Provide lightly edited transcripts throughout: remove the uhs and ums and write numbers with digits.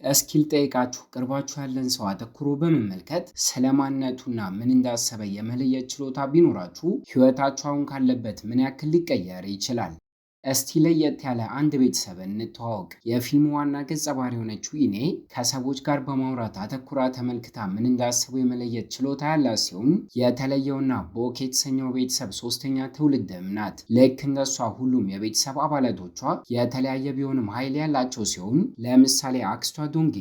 እስኪል ጠይቃችሁ ቅርባችሁ ያለን ሰው አተኩሮ በመመልከት ስለማንነቱና ምን እንዳሰበ የመለየት ችሎታ ቢኖራችሁ ሕይወታችሁ አሁን ካለበት ምን ያክል ሊቀየር ይችላል? እስቲ ለየት ያለ አንድ ቤተሰብ እንተዋወቅ። የፊልሙ ዋና ገጸ ባህሪ የሆነችው ኢኔ ከሰዎች ጋር በማውራት አተኩራ ተመልክታ ምን እንዳሰቡ የመለየት ችሎታ ያላት ሲሆን የተለየውና ቦክ የተሰኘው ቤተሰብ ሶስተኛ ትውልድም ናት። ልክ እንደሷ ሁሉም የቤተሰብ አባላቶቿ የተለያየ ቢሆንም ኃይል ያላቸው ሲሆን ለምሳሌ አክስቷ ዶንጊ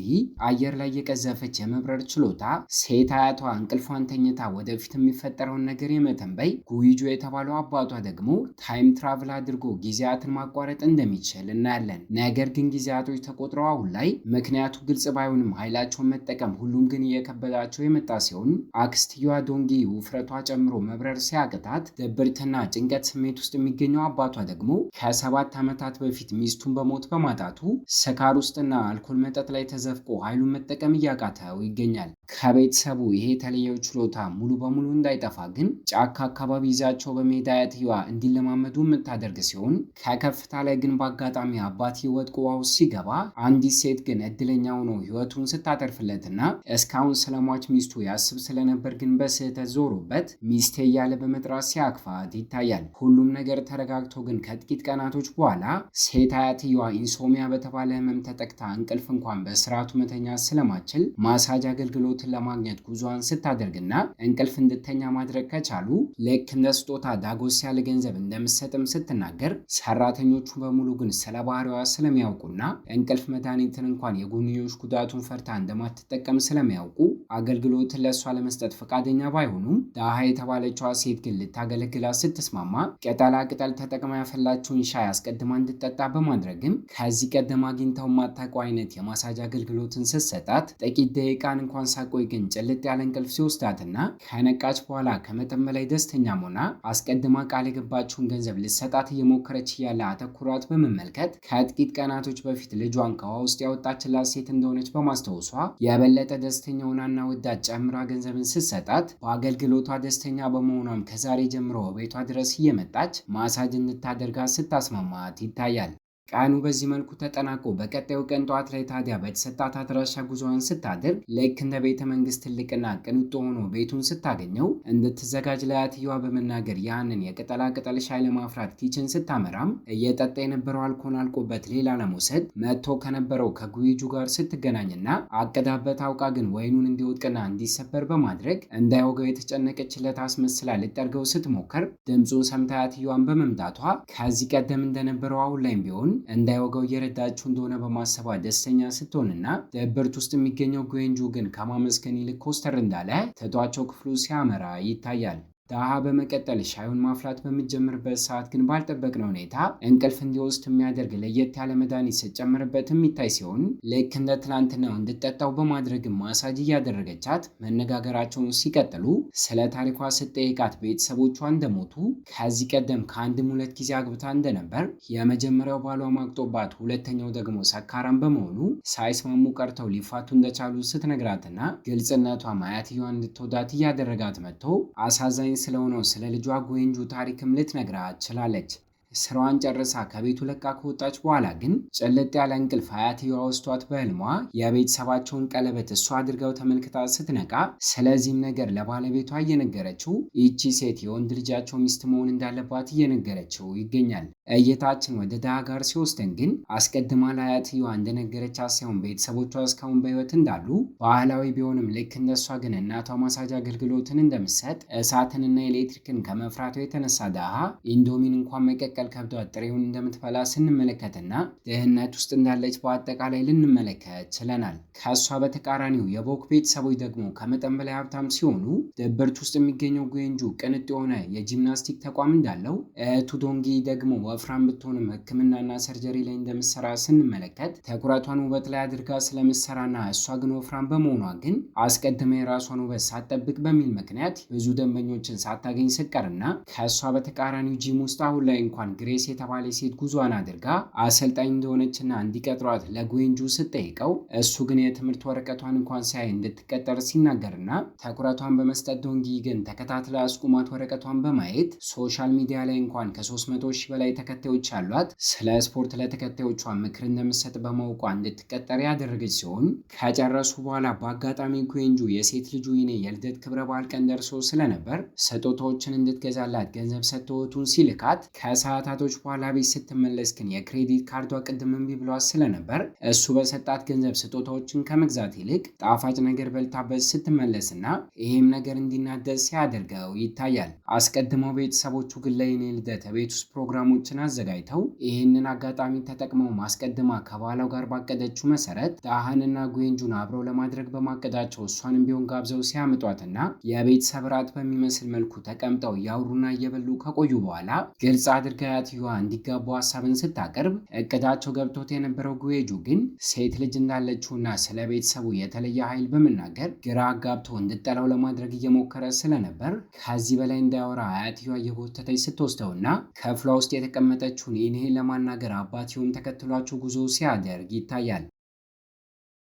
አየር ላይ የቀዘፈች የመብረር ችሎታ፣ ሴት አያቷ እንቅልፏን ተኝታ ወደፊት የሚፈጠረውን ነገር የመተንበይ፣ ጉይጆ የተባለው አባቷ ደግሞ ታይም ትራቭል አድርጎ ጊዜ ማቋረጥ እንደሚችል እናያለን። ነገር ግን ጊዜያቶች ተቆጥረው አሁን ላይ ምክንያቱ ግልጽ ባይሆንም ኃይላቸውን መጠቀም ሁሉም ግን እየከበዳቸው የመጣ ሲሆን አክስትየዋ ዶንጊ ውፍረቷ ጨምሮ መብረር ሲያቅታት ድብርትና ጭንቀት ስሜት ውስጥ የሚገኘው አባቷ ደግሞ ከ7 ዓመታት በፊት ሚስቱን በሞት በማጣቱ ስካር ውስጥና አልኮል መጠጥ ላይ ተዘፍቆ ኃይሉን መጠቀም እያቃተው ይገኛል። ከቤተሰቡ ይሄ የተለየው ችሎታ ሙሉ በሙሉ እንዳይጠፋ ግን ጫካ አካባቢ ይዛቸው በሜዳ አያትየዋ እንዲለማመዱ የምታደርግ ሲሆን ከከፍታ ላይ ግን በአጋጣሚ አባት ወድቆ ውሃ ውስጥ ሲገባ አንዲት ሴት ግን እድለኛ ሆኖ ህይወቱን ስታተርፍለትና እስካሁን ስለሟች ሚስቱ ያስብ ስለነበር ግን በስህተት ዞሮበት ሚስቴ እያለ በመጥራት ሲያቅፋት ይታያል። ሁሉም ነገር ተረጋግቶ ግን ከጥቂት ቀናቶች በኋላ ሴት አያትየዋ ኢንሶሚያ በተባለ ህመም ተጠቅታ እንቅልፍ እንኳን በስርዓቱ መተኛት ስለማችል ማሳጅ አገልግሎትን ለማግኘት ጉዞዋን ስታደርግና እንቅልፍ እንድተኛ ማድረግ ከቻሉ ልክ እንደ ስጦታ ዳጎስ ያለ ገንዘብ እንደምትሰጥም ስትናገር ሰራተኞቹ በሙሉ ግን ስለ ባህሪዋ ስለሚያውቁና እንቅልፍ መድኃኒትን እንኳን የጎንዮሽ ጉዳቱን ፈርታ እንደማትጠቀም ስለሚያውቁ አገልግሎትን ለእሷ ለመስጠት ፈቃደኛ ባይሆኑም ዳሃ የተባለችዋ ሴት ግን ልታገለግላት ስትስማማ ቅጠላ ቅጠል ተጠቅማ ያፈላችውን ሻይ አስቀድማ እንድጠጣ በማድረግም ከዚህ ቀደም አግኝተው የማታውቀው አይነት የማሳጅ አገልግሎትን ስትሰጣት ጥቂት ደቂቃን እንኳን ሳቆይ ግን ጭልጥ ያለ እንቅልፍ ሲወስዳትና ከነቃች በኋላ ከመጠን በላይ ደስተኛ ሆና አስቀድማ ቃል የገባችውን ገንዘብ ልትሰጣት እየሞከረች ያለ አተኩሯት በመመልከት ከጥቂት ቀናቶች በፊት ልጇን ከውሃ ውስጥ ያወጣችላት ሴት እንደሆነች በማስታወሷ የበለጠ ደስተኛ ሆናና ወዳት ጨምራ ገንዘብን ስትሰጣት በአገልግሎቷ ደስተኛ በመሆኗም ከዛሬ ጀምሮ ቤቷ ድረስ እየመጣች ማሳጅ እንድታደርጋት ስታስማማት ይታያል። ቀኑ በዚህ መልኩ ተጠናቆ በቀጣዩ ቀን ጠዋት ላይ ታዲያ በተሰጣት አድራሻ ጉዞዋን ስታደርግ ልክ እንደ ቤተ መንግስት ትልቅና ቅንጡ ሆኖ ቤቱን ስታገኘው እንድትዘጋጅ ለአያትየዋ በመናገር ያንን የቅጠላ ቅጠል ሻይ ለማፍራት ኪችን ስታመራም እየጠጣ የነበረው አልኮል አልቆበት ሌላ ለመውሰድ መጥቶ ከነበረው ከጉይጁ ጋር ስትገናኝና አቅዳበት አውቃ ግን ወይኑን እንዲወድቅና እንዲሰበር በማድረግ እንዳይወገው የተጨነቀችለት አስመስላ ልጠርገው ስትሞክር ድምፁን ሰምታ አያትየዋን በመምጣቷ ከዚህ ቀደም እንደነበረው አሁን ላይም ቢሆን እንዳይወጋው እየረዳችው እንደሆነ በማሰቧ ደስተኛ ስትሆንና ድብርት ውስጥ የሚገኘው ጉዌንጁ ግን ከማመስገን ይልቅ ኮስተር እንዳለ ትቷቸው ክፍሉ ሲያመራ ይታያል። ዳሃ በመቀጠል ሻዩን ማፍላት በሚጀምርበት ሰዓት ግን ባልጠበቅነው ሁኔታ እንቅልፍ እንዲወስድ የሚያደርግ ለየት ያለ መድኃኒት ስትጨምርበት የሚታይ ሲሆን ልክ እንደ ትናንትናው እንድጠጣው በማድረግ ማሳጅ እያደረገቻት መነጋገራቸውን ሲቀጥሉ ስለ ታሪኳ ስትጠይቃት ቤተሰቦቿ እንደሞቱ ከዚህ ቀደም ከአንድም 2 ጊዜ አግብታ እንደነበር የመጀመሪያው ባሏ ማቅጦባት ሁለተኛው ደግሞ ሰካራም በመሆኑ ሳይስማሙ ቀርተው ሊፋቱ እንደቻሉ ስትነግራትና ግልጽነቷ አያትየዋ እንድትወዳት እያደረጋት መጥቶ አሳዛኝ ስለሆነው ስለ ልጇ ጉዌንጁ ታሪክም ልትነግራት ችላለች። ስራዋን ጨርሳ ከቤቱ ለቃ ከወጣች በኋላ ግን ጭልጥ ያለ እንቅልፍ አያትየዋ ወስዷት በህልሟ የቤተሰባቸውን ቀለበት እሷ አድርገው ተመልክታ ስትነቃ ስለዚህም ነገር ለባለቤቷ እየነገረችው ይቺ ሴት የወንድ ልጃቸው ሚስት መሆን እንዳለባት እየነገረችው ይገኛል። እይታችን ወደ ዳሃ ጋር ሲወስደን ግን አስቀድማ ለአያትየዋ እንደነገረቻት ሳይሆን ቤተሰቦቿ እስካሁን በህይወት እንዳሉ ባህላዊ ቢሆንም ልክ እንደሷ ግን እናቷ ማሳጅ አገልግሎትን እንደምትሰጥ እሳትንና ኤሌክትሪክን ከመፍራቷ የተነሳ ዳሃ ኢንዶሚን እንኳን መቀቀል ከብዷት ጥሬውን እንደምትበላ ስንመለከትና ድህነት ውስጥ እንዳለች በአጠቃላይ ልንመለከት ችለናል። ከእሷ በተቃራኒው የቦክ ቤተሰቦች ደግሞ ከመጠን በላይ ሀብታም ሲሆኑ ድብርት ውስጥ የሚገኘው ጉዌንጁ ቅንጡ የሆነ የጂምናስቲክ ተቋም እንዳለው፣ እህቱ ዶንጊ ደግሞ ወፍራም ብትሆንም ሕክምናና ሰርጀሪ ላይ እንደምትሰራ ስንመለከት ትኩረቷን ውበት ላይ አድርጋ ስለምትሰራና እሷ ግን ወፍራም በመሆኗ ግን አስቀድማ የራሷን ውበት ሳትጠብቅ በሚል ምክንያት ብዙ ደንበኞችን ሳታገኝ ስቀርና ከእሷ በተቃራኒው ጂም ውስጥ አሁን ላይ እንኳን ግሬስ የተባለ ሴት ጉዟን አድርጋ አሰልጣኝ እንደሆነችና እንዲቀጥሯት ለጉዌንጁ ስትጠይቀው እሱ ግን የትምህርት ወረቀቷን እንኳን ሳያይ እንድትቀጠር ሲናገርና ትኩረቷን በመስጠት ዶንጊ ግን ተከታትላ አስቁማት ወረቀቷን በማየት ሶሻል ሚዲያ ላይ እንኳን ከ300,000 በላይ ተከታዮች ያሏት ስለ ስፖርት ለተከታዮቿ ምክር እንደምትሰጥ በማወቋ እንድትቀጠር ያደረገች ሲሆን ከጨረሱ በኋላ በአጋጣሚ ኩዌንጁ የሴት ልጁ ይኔ የልደት ክብረ በዓል ቀን ደርሶ ስለነበር ስጦታዎችን እንድትገዛላት ገንዘብ ሰጥቶቱን ሲልካት ከሰዓታቶች በኋላ ቤት ስትመለስ ግን የክሬዲት ካርዷ ቅድም እምቢ ብሏት ስለነበር እሱ በሰጣት ገንዘብ ስጦታዎችን ከመግዛት ይልቅ ጣፋጭ ነገር በልታበት ስትመለስና ይህም ነገር እንዲናደድ ሲያደርገው ይታያል። አስቀድመው ቤተሰቦቹ ግን ለይኔ ልደት ቤት ውስጥ ፕሮግራሞችን አዘጋጅተው ይህንን አጋጣሚ ተጠቅመው ማስቀድማ ከባሏ ጋር ባቀደችው መሰረት ዳሃንና ጉዌንጁን አብረው ለማድረግ በማቀዳቸው እሷንም ቢሆን ጋብዘው ሲያምጧትና የቤተሰብ ራት በሚመስል መልኩ ተቀምጠው እያወሩና እየበሉ ከቆዩ በኋላ ግልጽ አድርጋ አያትየዋ እንዲጋቡ ሀሳብን ስታቀርብ እቅዳቸው ገብቶት የነበረው ጉዌንጁ ግን ሴት ልጅ እንዳለችውና ስለ ቤተሰቡ የተለየ ኃይል በመናገር ግራ አጋብቶ እንድጠላው ለማድረግ እየሞከረ ስለነበር ከዚህ በላይ እንዳያወራ አያትየዋ እየጎተተች ስትወስደውና ክፍሏ ውስጥ የተቀመጠችውን ኢኔን ለማናገር አባትየውም ተከትሏቸው ጉዞ ሲያደርግ ይታያል።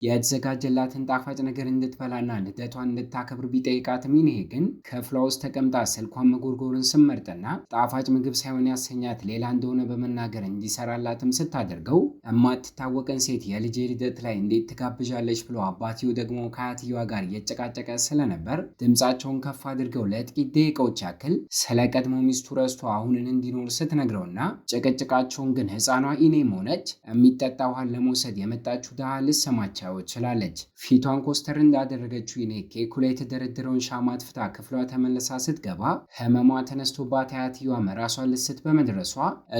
የተዘጋጀላትን ጣፋጭ ነገር እንድትበላና ልደቷን እንድታከብር ቢጠይቃትም ኢኔ ግን ክፍሏ ውስጥ ተቀምጣ ስልኳን መጎርጎርን ስመርጥና ጣፋጭ ምግብ ሳይሆን ያሰኛት ሌላ እንደሆነ በመናገር እንዲሰራላትም ስታደርገው እማትታወቅን ሴት የልጄ ልደት ላይ እንዴት ትጋብዣለች ብሎ አባትየው ደግሞ ከአያትየዋ ጋር እየጨቃጨቀ ስለነበር ድምፃቸውን ከፍ አድርገው ለጥቂት ደቂቃዎች ያክል ስለ ቀድሞ ሚስቱ ረስቶ አሁንን እንዲኖር ስትነግረውና ጭቅጭቃቸውን ግን ሕፃኗ ኢኔም ሆነች የሚጠጣ ውሃን ለመውሰድ የመጣችው ድሃ ልሰማቸው ችላለች። ፊቷን ኮስተር እንዳደረገችው ኢኔ ኬኩ ላይ የተደረደረውን ሻማ አጥፍታ ክፍሏ ተመልሳ ስትገባ ህመሟ ተነስቶባት አያትየዋ ራሷን ልስት በመድረሷ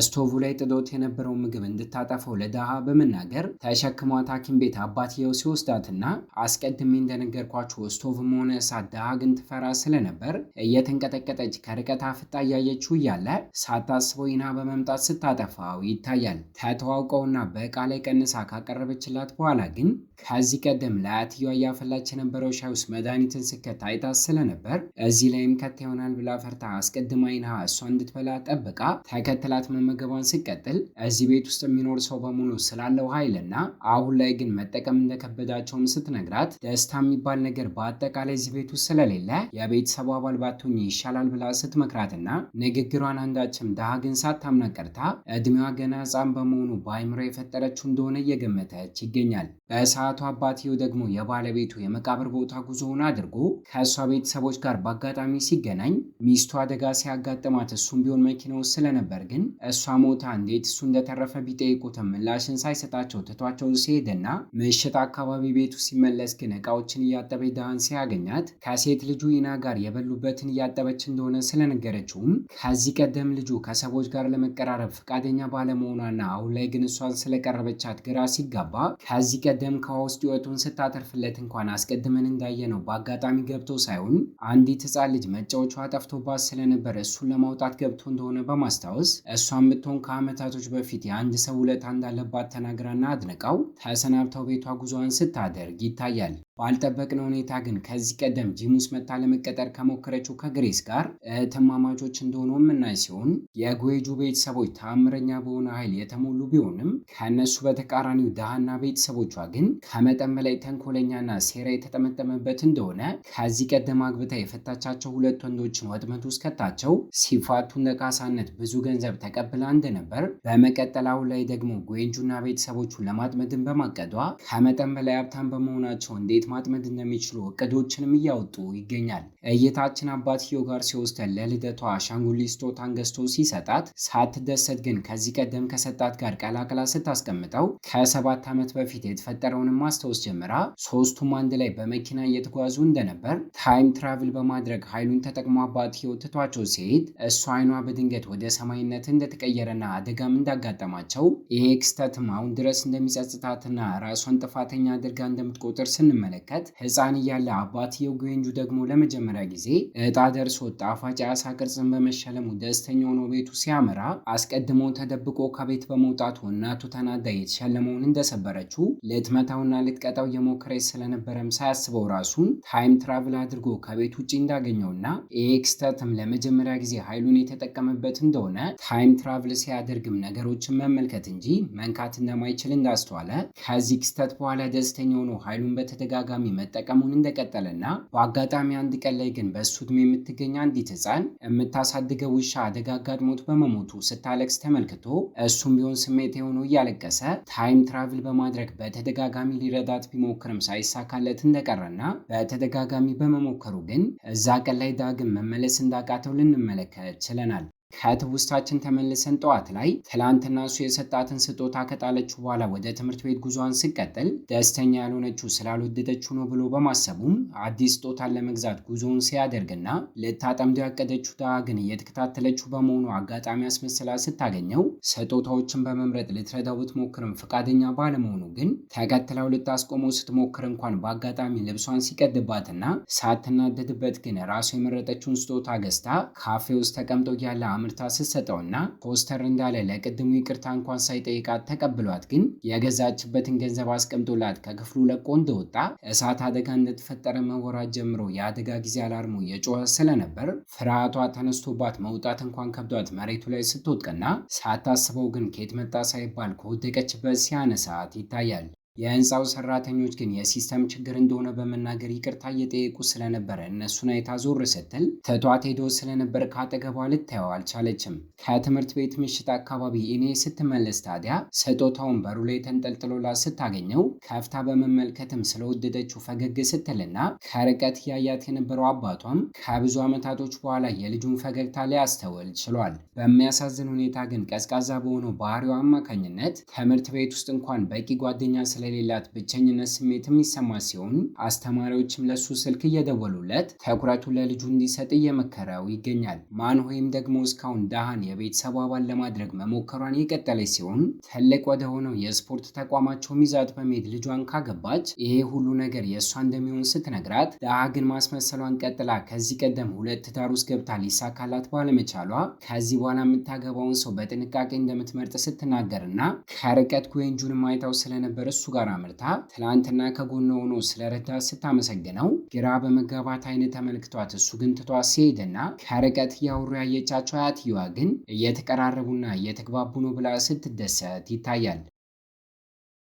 ስቶቭ ላይ ጥዶት የነበረው ምግብ እንድታጠፈው ለድሃ በመናገር ተሸክሟት ሐኪም ቤት አባትየው ሲወስዳትና አስቀድሜ እንደነገርኳችሁ ስቶቭም ሆነ እሳት ድሃ ግን ትፈራ ስለነበር እየተንቀጠቀጠች ከርቀት አፍጣ እያየችው እያለ ሳታስበው ኢና በመምጣት ስታጠፋው ይታያል። ተተዋውቀውና በዕቃ ላይ ቀንሳ ካቀረበችላት በኋላ ግን ከዚህ ቀደም ለአያትየዋ እያፈላች የነበረው ሻይ ውስጥ መድኃኒትን ስከት አይታ ስለነበር እዚህ ላይም ከታ ይሆናል ብላ ፈርታ አስቀድማ ኢና እሷ እንድትበላ ጠብቃ ተከትላት መመገቧን ስቀጥል እዚህ ቤት ውስጥ የሚኖር ሰው በሙሉ ስላለው ኃይልና አሁን ላይ ግን መጠቀም እንደከበዳቸውም ስትነግራት ደስታ የሚባል ነገር በአጠቃላይ እዚህ ቤት ውስጥ ስለሌለ የቤተሰቡ አባል ባትሆኚ ይሻላል ብላ ስትመክራትና ንግግሯን አንዳችም ድሃ ግን ሳታምና ቀርታ እድሜዋ ገና ሕፃን በመሆኑ በአይምሮ የፈጠረችው እንደሆነ እየገመተች ይገኛል። በሰዓቱ አባትየው ደግሞ የባለቤቱ የመቃብር ቦታ ጉዞውን አድርጎ ከእሷ ቤተሰቦች ጋር በአጋጣሚ ሲገናኝ ሚስቱ አደጋ ሲያጋጥማት እሱም ቢሆን መኪና ውስጥ ስለነበር ግን እሷ ሞታ እንዴት እሱ እንደተረፈ ቢጠይቁትም ምላሽን ሳይሰጣቸው ትቷቸው ሲሄድና ምሽት አካባቢ ቤቱ ሲመለስ ግን እቃዎችን እያጠበች ድሃን ሲያገኛት ከሴት ልጁ ኢና ጋር የበሉበትን እያጠበች እንደሆነ ስለነገረችውም ከዚህ ቀደም ልጁ ከሰዎች ጋር ለመቀራረብ ፈቃደኛ ባለመሆኗና አሁን ላይ ግን እሷን ስለቀረበቻት ግራ ሲጋባ ከዚህ ቀደም ከውስጥ ህይወቱን ስታተርፍለት እንኳን አስቀድመን እንዳየነው በአጋጣሚ ገብቶ ሳይሆን አንዲት ሕፃን ልጅ መጫወቻዋ ጠፍቶባት ስለነበር እሱን ለማውጣት ገብቶ እንደሆነ በማስታወስ እሷን ብትሆን ከዓመታቶች በፊት የአንድ ሰው ውለታ እንዳለባት ተናግራና አድንቃው ተሰናብተው ቤቷ ጉዞዋን ስታደርግ ይታያል። ባልጠበቅነው ሁኔታ ግን ከዚህ ቀደም ጂም ውስጥ መታ ለመቀጠር ከሞከረችው ከግሬስ ጋር እህትማማቾች እንደሆኑ የምናይ ሲሆን የጉዌንጁ ቤተሰቦች ተአምረኛ በሆነ ኃይል የተሞሉ ቢሆንም ከእነሱ በተቃራኒው ድሃና ቤተሰቦቿ ግን ከመጠን በላይ ተንኮለኛና ሴራ የተጠመጠመበት እንደሆነ ከዚህ ቀደም አግብታ የፈታቻቸው ሁለት ወንዶችን ወጥመድ ውስጥ ከታቸው ሲፋቱ እንደ ካሳነት ብዙ ገንዘብ ተቀብላ እንደነበር በመቀጠል አሁን ላይ ደግሞ ጉዌንጁና ቤተሰቦቹን ለማጥመድን በማቀዷ ከመጠን በላይ ሀብታም በመሆናቸው እንዴት ማጥመድ እንደሚችሉ እቅዶችንም እያወጡ ይገኛል። እይታችን አባትየው ጋር ሲወስደን ለልደቷ አሻንጉሊት ስጦታን ገዝቶ ሲሰጣት ሳትደሰት ግን ከዚህ ቀደም ከሰጣት ጋር ቀላቅላ ስታስቀምጠው ከ7 ዓመት በፊት የተፈጠረውን ማስታወስ ጀምራ ሶስቱም አንድ ላይ በመኪና እየተጓዙ እንደነበር ታይም ትራቭል በማድረግ ኃይሉን ተጠቅሞ አባትየው ትቷቸው ሲሄድ እሷ አይኗ በድንገት ወደ ሰማይነት እንደተቀየረና አደጋም እንዳጋጠማቸው ይሄ ክስተትም አሁን ድረስ እንደሚጸጽታትና ራሷን ጥፋተኛ አድርጋ እንደምትቆጥር ስንመለከት ሕፃን እያለ አባትየው ጉዌንጁ ደግሞ ለመጀመሪያ ጊዜ እጣ ደርሶ ጣፋጭ የአሳ ቅርጽን በመሸለሙ ደስተኛ ሆኖ ቤቱ ሲያመራ አስቀድሞ ተደብቆ ከቤት በመውጣቱ እናቱ ተናዳ የተሸለመውን እንደሰበረችው ልትመታውና ልትቀጣው እየሞከረች ስለነበረም ሳያስበው ራሱን ታይም ትራቭል አድርጎ ከቤት ውጭ እንዳገኘውና ይህ ክስተትም ለመጀመሪያ ጊዜ ኃይሉን የተጠቀመበት እንደሆነ ታይም ትራቭል ሲያደርግም ነገሮችን መመልከት እንጂ መንካት እንደማይችል እንዳስተዋለ ከዚህ ክስተት በኋላ ደስተኛ ሆኖ ኃይሉን በተደጋጋሚ በተደጋጋሚ መጠቀሙን እንደቀጠለና በአጋጣሚ አንድ ቀን ላይ ግን በእሱ ዕድሜ የምትገኝ አንዲት ሕፃን የምታሳድገው ውሻ አደጋ አጋጥሞት በመሞቱ ስታለቅስ ተመልክቶ እሱም ቢሆን ስሜት የሆነው እያለቀሰ ታይም ትራቭል በማድረግ በተደጋጋሚ ሊረዳት ቢሞክርም ሳይሳካለት እንደቀረና በተደጋጋሚ በመሞከሩ ግን እዛ ቀን ላይ ዳግም መመለስ እንዳቃተው ልንመለከት ችለናል። ከትውስታችን ተመልሰን ጠዋት ላይ ትላንትና እሱ የሰጣትን ስጦታ ከጣለችው በኋላ ወደ ትምህርት ቤት ጉዞዋን ስቀጥል ደስተኛ ያልሆነችው ስላልወደደችው ነው ብሎ በማሰቡም አዲስ ስጦታን ለመግዛት ጉዞውን ሲያደርግና ልታጠምደው ያቀደችው ድሃ ግን እየተከታተለችው በመሆኑ አጋጣሚ አስመስላ ስታገኘው ስጦታዎችን በመምረጥ ልትረዳው ብትሞክርም ፈቃደኛ ባለመሆኑ ግን ተከትለው ልታስቆመው ስትሞክር እንኳን በአጋጣሚ ልብሷን ሲቀድባትና ሳትናደድበት ግን ራሱ የመረጠችውን ስጦታ ገዝታ ካፌ ውስጥ ተቀምጦ ያለ አምርታ ስትሰጠውና ፖስተር እንዳለ ለቅድሙ ይቅርታ እንኳን ሳይጠይቃት ተቀብሏት ግን የገዛችበትን ገንዘብ አስቀምጦላት ከክፍሉ ለቆ እንደወጣ እሳት አደጋ እንደተፈጠረ መወራት ጀምሮ የአደጋ ጊዜ አላርሙ የጮኸ ስለነበር ፍርሃቷ ተነስቶባት መውጣት እንኳን ከብዷት መሬቱ ላይ ስትወድቅና ሳታስበው ግን ከየት መጣ ሳይባል ከወደቀችበት ሲያነሳት ይታያል። የህንፃው ሰራተኞች ግን የሲስተም ችግር እንደሆነ በመናገር ይቅርታ እየጠየቁ ስለነበረ እነሱን አይታ ዞር ስትል ትቷት ሄዶ ስለነበር ካጠገቧ ልታየው አልቻለችም። ከትምህርት ቤት ምሽት አካባቢ እኔ ስትመለስ ታዲያ ስጦታውን በሩ ላይ ተንጠልጥሎላት ስታገኘው ከፍታ በመመልከትም ስለወደደችው ፈገግ ስትልና ከርቀት ያያት የነበረው አባቷም ከብዙ ዓመታቶች በኋላ የልጁን ፈገግታ ሊያስተውል ችሏል። በሚያሳዝን ሁኔታ ግን ቀዝቃዛ በሆነው ባህሪው አማካኝነት ትምህርት ቤት ውስጥ እንኳን በቂ ጓደኛ ስለሌላት ብቸኝነት ስሜት የሚሰማ ሲሆን አስተማሪዎችም ለሱ ስልክ እየደወሉለት ትኩረቱ ለልጁ እንዲሰጥ እየመከረው ይገኛል። ማንሆይም ደግሞ እስካሁን ዳሃን የቤተሰቡ አባል ለማድረግ መሞከሯን የቀጠለች ሲሆን ትልቅ ወደ ሆነው የስፖርት ተቋማቸው ይዛት በመሄድ ልጇን ካገባች ይሄ ሁሉ ነገር የእሷ እንደሚሆን ስትነግራት ዳሃ ግን ማስመሰሏን ቀጥላ ከዚህ ቀደም ሁለት ትዳር ውስጥ ገብታ ሊሳካላት ባለመቻሏ ከዚህ በኋላ የምታገባውን ሰው በጥንቃቄ እንደምትመርጥ ስትናገርና ከርቀት ጉዌንጁን ማይታው ስለነበር እሱ ጋር አምርታ ትላንትና ከጎኗ ሆኖ ስለረዳት ስታመሰግነው ግራ በመጋባት አይነት ተመልክቷት እሱ ግን ትቷት ሲሄድና ከርቀት እያወሩ ያየቻቸው አያትየዋ ግን እየተቀራረቡና እየተግባቡ ነው ብላ ስትደሰት ይታያል።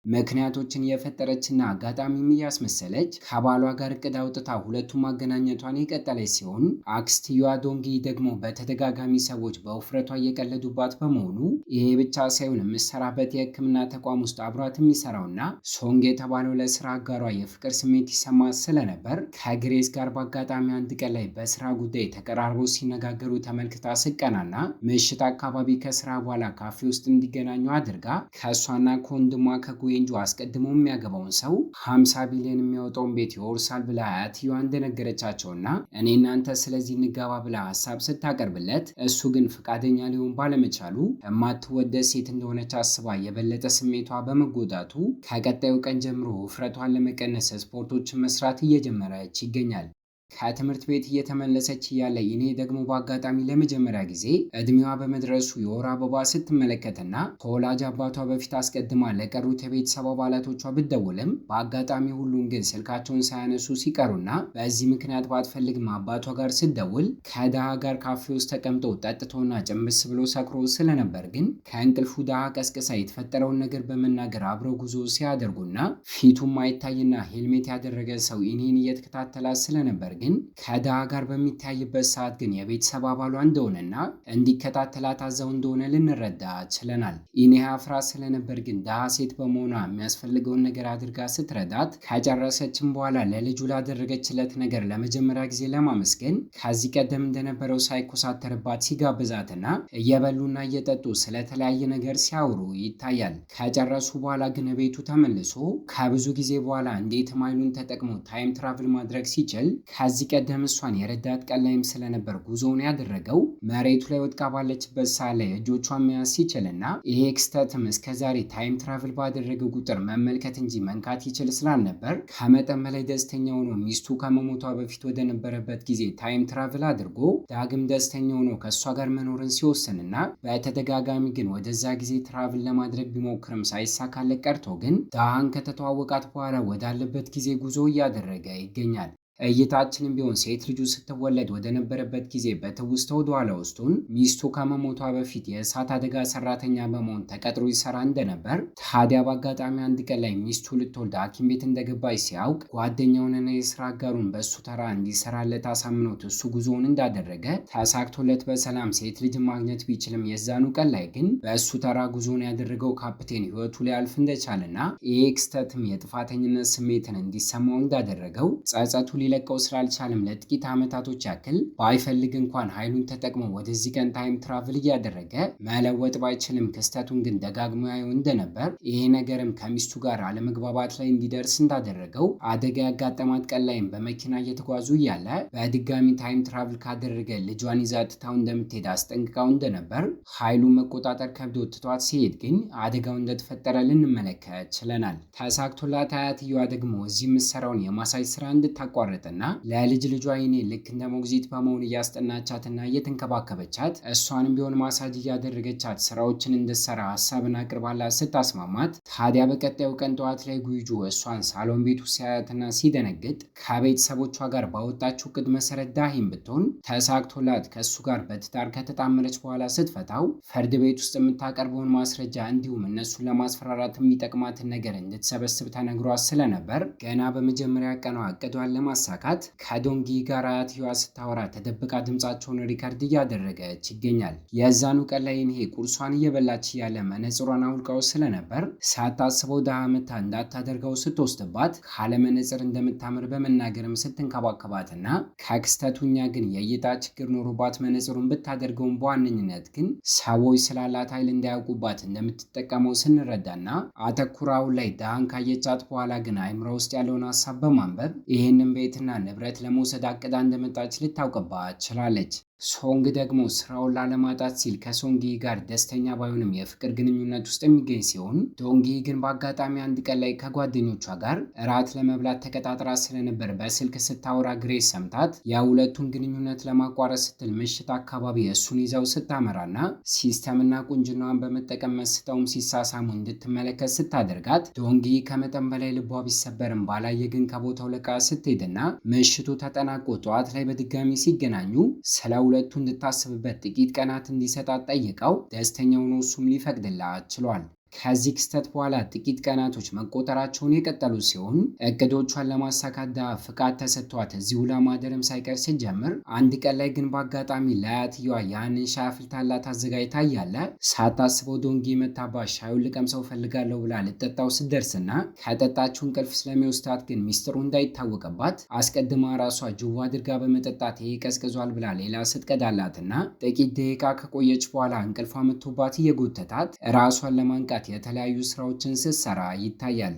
ምክንያቶችን የፈጠረችና አጋጣሚም እያስመሰለች ከባሏ ጋር እቅድ አውጥታ ሁለቱም ማገናኘቷን የቀጠለች ሲሆን አክስትየዋ ዶንጊ ደግሞ በተደጋጋሚ ሰዎች በውፍረቷ እየቀለዱባት በመሆኑ ይሄ ብቻ ሳይሆን የምትሰራበት የሕክምና ተቋም ውስጥ አብሯት የሚሰራውና ሶንግ የተባለው ለስራ አጋሯ የፍቅር ስሜት ይሰማት ስለነበር ከግሬስ ጋር በአጋጣሚ አንድ ቀን ላይ በስራ ጉዳይ ተቀራርበው ሲነጋገሩ ተመልክታ ስቀናና ምሽት አካባቢ ከስራ በኋላ ካፌ ውስጥ እንዲገናኙ አድርጋ ከእሷና ከወንድሟ ከጉ እንጂ አስቀድሞ የሚያገባውን ሰው 50 ቢሊዮን የሚያወጣውን ቤት ይወርሳል ብላ አያትየዋ እንደነገረቻቸውና እኔ እናንተ ስለዚህ እንጋባ ብላ ሀሳብ ስታቀርብለት እሱ ግን ፈቃደኛ ሊሆን ባለመቻሉ የማትወደድ ሴት እንደሆነች አስባ የበለጠ ስሜቷ በመጎዳቱ ከቀጣዩ ቀን ጀምሮ ውፍረቷን ለመቀነስ ስፖርቶችን መስራት እየጀመረች ይገኛል። ከትምህርት ቤት እየተመለሰች እያለ እኔ ደግሞ በአጋጣሚ ለመጀመሪያ ጊዜ እድሜዋ በመድረሱ የወር አበባ ስትመለከትና ከወላጅ አባቷ በፊት አስቀድማ ለቀሩት የቤተሰብ አባላቶቿ ብትደውልም በአጋጣሚ ሁሉም ግን ስልካቸውን ሳያነሱ ሲቀሩና በዚህ ምክንያት ባትፈልግም አባቷ ጋር ስትደውል ከድሃ ጋር ካፌ ውስጥ ተቀምጦ ጠጥቶና ጭምብስ ብሎ ሰክሮ ስለነበር ግን ከእንቅልፉ ድሃ ቀስቅሳ የተፈጠረውን ነገር በመናገር አብረው ጉዞ ሲያደርጉና ፊቱም አይታይና ሄልሜት ያደረገ ሰው እኔን እየተከታተላት ስለነበር ግን ከድሃ ጋር በሚታይበት ሰዓት ግን የቤተሰብ አባሏ እንደሆነና እንዲከታተላት አዛው እንደሆነ ልንረዳ ችለናል። ኢኔ አፍራ ስለነበር ግን ድሃ ሴት በመሆኗ የሚያስፈልገውን ነገር አድርጋ ስትረዳት ከጨረሰችም በኋላ ለልጁ ላደረገችለት ነገር ለመጀመሪያ ጊዜ ለማመስገን ከዚህ ቀደም እንደነበረው ሳይኮሳተርባት ሲጋብዛትና እየበሉና እየጠጡ ስለተለያየ ነገር ሲያወሩ ይታያል። ከጨረሱ በኋላ ግን ቤቱ ተመልሶ ከብዙ ጊዜ በኋላ እንዴት ማይሉን ተጠቅሞ ታይም ትራቭል ማድረግ ሲችል ከዚህ ቀደም እሷን የረዳት ቀን ላይም ስለነበር ጉዞውን ያደረገው መሬቱ ላይ ወድቃ ባለችበት ሰዓት ላይ እጆቿን መያዝ ሲችልና ይሄ ክስተትም እስከዛሬ ታይም ትራቭል ባደረገው ቁጥር መመልከት እንጂ መንካት ይችል ስላልነበር ከመጠን በላይ ደስተኛ ሆኖ ሚስቱ ከመሞቷ በፊት ወደ ነበረበት ጊዜ ታይም ትራቭል አድርጎ ዳግም ደስተኛ ሆኖ ከእሷ ጋር መኖርን ሲወስንና በተደጋጋሚ ግን ወደዛ ጊዜ ትራቭል ለማድረግ ቢሞክርም ሳይሳካለት ቀርቶ ግን ዳሃን ከተተዋወቃት በኋላ ወዳለበት ጊዜ ጉዞ እያደረገ ይገኛል። እይታችንም ቢሆን ሴት ልጁ ስትወለድ ወደ ነበረበት ጊዜ በትውስታ ወደኋላ ውስጡን ሚስቱ ከመሞቷ በፊት የእሳት አደጋ ሰራተኛ በመሆን ተቀጥሮ ይሰራ እንደነበር፣ ታዲያ በአጋጣሚ አንድ ቀን ላይ ሚስቱ ልትወልድ ሐኪም ቤት እንደገባች ሲያውቅ ጓደኛውንና የስራ አጋሩን በእሱ ተራ እንዲሰራለት አሳምኖት እሱ ጉዞውን እንዳደረገ ተሳክቶለት በሰላም ሴት ልጅ ማግኘት ቢችልም የዛኑ ቀን ላይ ግን በእሱ ተራ ጉዞውን ያደረገው ካፕቴን ህይወቱ ሊያልፍ እንደቻለና ይህ ክስተትም የጥፋተኝነት ስሜትን እንዲሰማው እንዳደረገው ጸጸቱ ሊለቀው ስላልቻለም ለጥቂት ዓመታቶች ያክል ባይፈልግ እንኳን ኃይሉን ተጠቅሞ ወደዚህ ቀን ታይም ትራቭል እያደረገ መለወጥ ባይችልም ክስተቱን ግን ደጋግሞ ያየው እንደነበር፣ ይሄ ነገርም ከሚስቱ ጋር አለመግባባት ላይ እንዲደርስ እንዳደረገው፣ አደጋ ያጋጠማት ቀን ላይም በመኪና እየተጓዙ እያለ በድጋሚ ታይም ትራቭል ካደረገ ልጇን ይዛ ትታው እንደምትሄድ አስጠንቅቃው እንደነበር፣ ኃይሉን መቆጣጠር ከብዶ ትቷት ሲሄድ ግን አደጋው እንደተፈጠረ ልንመለከት ችለናል። ተሳክቶላት አያትየዋ ደግሞ እዚህ የምትሰራውን የማሳጅ ስራ እንድታቋርጥና ለልጅ ልጇ ይኔ ልክ እንደ ሞግዚት በመሆን እያስጠናቻትና እየተንከባከበቻት እሷንም ቢሆን ማሳጅ እያደረገቻት ስራዎችን እንድትሰራ ሀሳብን አቅርባላት ስታስማማት፣ ታዲያ በቀጣዩ ቀን ጠዋት ላይ ጉይጁ እሷን ሳሎን ቤቱ ሲያያትና ሲደነግጥ ከቤተሰቦቿ ጋር ባወጣችው ቅድ መሰረት ዳሂም ብትሆን ተሳክቶላት ከእሱ ጋር በትዳር ከተጣመረች በኋላ ስትፈታው ፍርድ ቤት ውስጥ የምታቀርበውን ማስረጃ እንዲሁም እነሱን ለማስፈራራት የሚጠቅማትን ነገር እንድትሰበስብ ተነግሯት ስለነበር ገና በመጀመሪያ ቀኗ እቅዷን ለማሳካት ከዶንጊ ጋር አያትየዋ ስታወራ ተደብቃ ድምጻቸውን ሪከርድ እያደረገች ይገኛል። የዛኑ ቀን ላይ ይሄ ቁርሷን እየበላች እያለ መነጽሯን አውልቃው ስለነበር ሳታስበው ድሃ መታ እንዳታደርገው ስትወስድባት ካለ መነጽር እንደምታምር በመናገርም ስትንከባከባትና ከክስተቱኛ ግን የእይታ ችግር ኖሮባት መነጽሩን ብታደርገውም በዋነኝነት ግን ሰዎች ስላላት ኃይል እንዳያውቁባት እንደምትጠቀመው ስንረዳና አተኩራው ላይ ድሃን ካየቻት በኋላ ግን አይምሮ ውስጥ ያለውን ሀሳብ በማንበብ ይህንን ቤትና ንብረት ለመውሰድ አቅዳ እንደመጣች ልታውቅባት ችላለች። ሶንግ ደግሞ ስራውን ላለማጣት ሲል ከሶንጊ ጋር ደስተኛ ባይሆንም የፍቅር ግንኙነት ውስጥ የሚገኝ ሲሆን፣ ዶንጊ ግን በአጋጣሚ አንድ ቀን ላይ ከጓደኞቿ ጋር እራት ለመብላት ተቀጣጥራ ስለነበር በስልክ ስታወራ ግሬስ ሰምታት የሁለቱን ግንኙነት ለማቋረጥ ስትል ምሽት አካባቢ እሱን ይዘው ስታመራና ሲስተምና ቁንጅናዋን በመጠቀም መስጠውም ሲሳሳሙ እንድትመለከት ስታደርጋት፣ ዶንጊ ከመጠን በላይ ልቧ ቢሰበርም ባላየ ግን ከቦታው ለቃ ስትሄድና ምሽቱ ተጠናቆ ጠዋት ላይ በድጋሚ ሲገናኙ ስለ ሁለቱ እንድታስብበት ጥቂት ቀናት እንዲሰጣት ጠይቀው ደስተኛ ሆኖ እሱም ሊፈቅድላት ችሏል። ከዚህ ክስተት በኋላ ጥቂት ቀናቶች መቆጠራቸውን የቀጠሉ ሲሆን እቅዶቿን ለማሳካት ፍቃድ ተሰጥቷት እዚሁ ለማደርም ሳይቀር ስትጀምር፣ አንድ ቀን ላይ ግን በአጋጣሚ ለአያትየዋ ያንን ሻይ አፍልታላት አዘጋጅታ እያለ ሳታስበው ዶንጊ መታባት ሻዩን ልቀምሰው ፈልጋለሁ ብላ ልጠጣው ስትደርስና ከጠጣችው እንቅልፍ ስለሚወስዳት ግን ሚስጥሩ እንዳይታወቅባት አስቀድማ ራሷ ጅዋ አድርጋ በመጠጣት ይሄ ቀዝቅዟል ብላ ሌላ ስትቀዳላትና ጥቂት ደቂቃ ከቆየች በኋላ እንቅልፏ መጥቶባት እየጎተታት ራሷን ለማንቃት የተለያዩ ስራዎችን ስትሰራ ይታያል።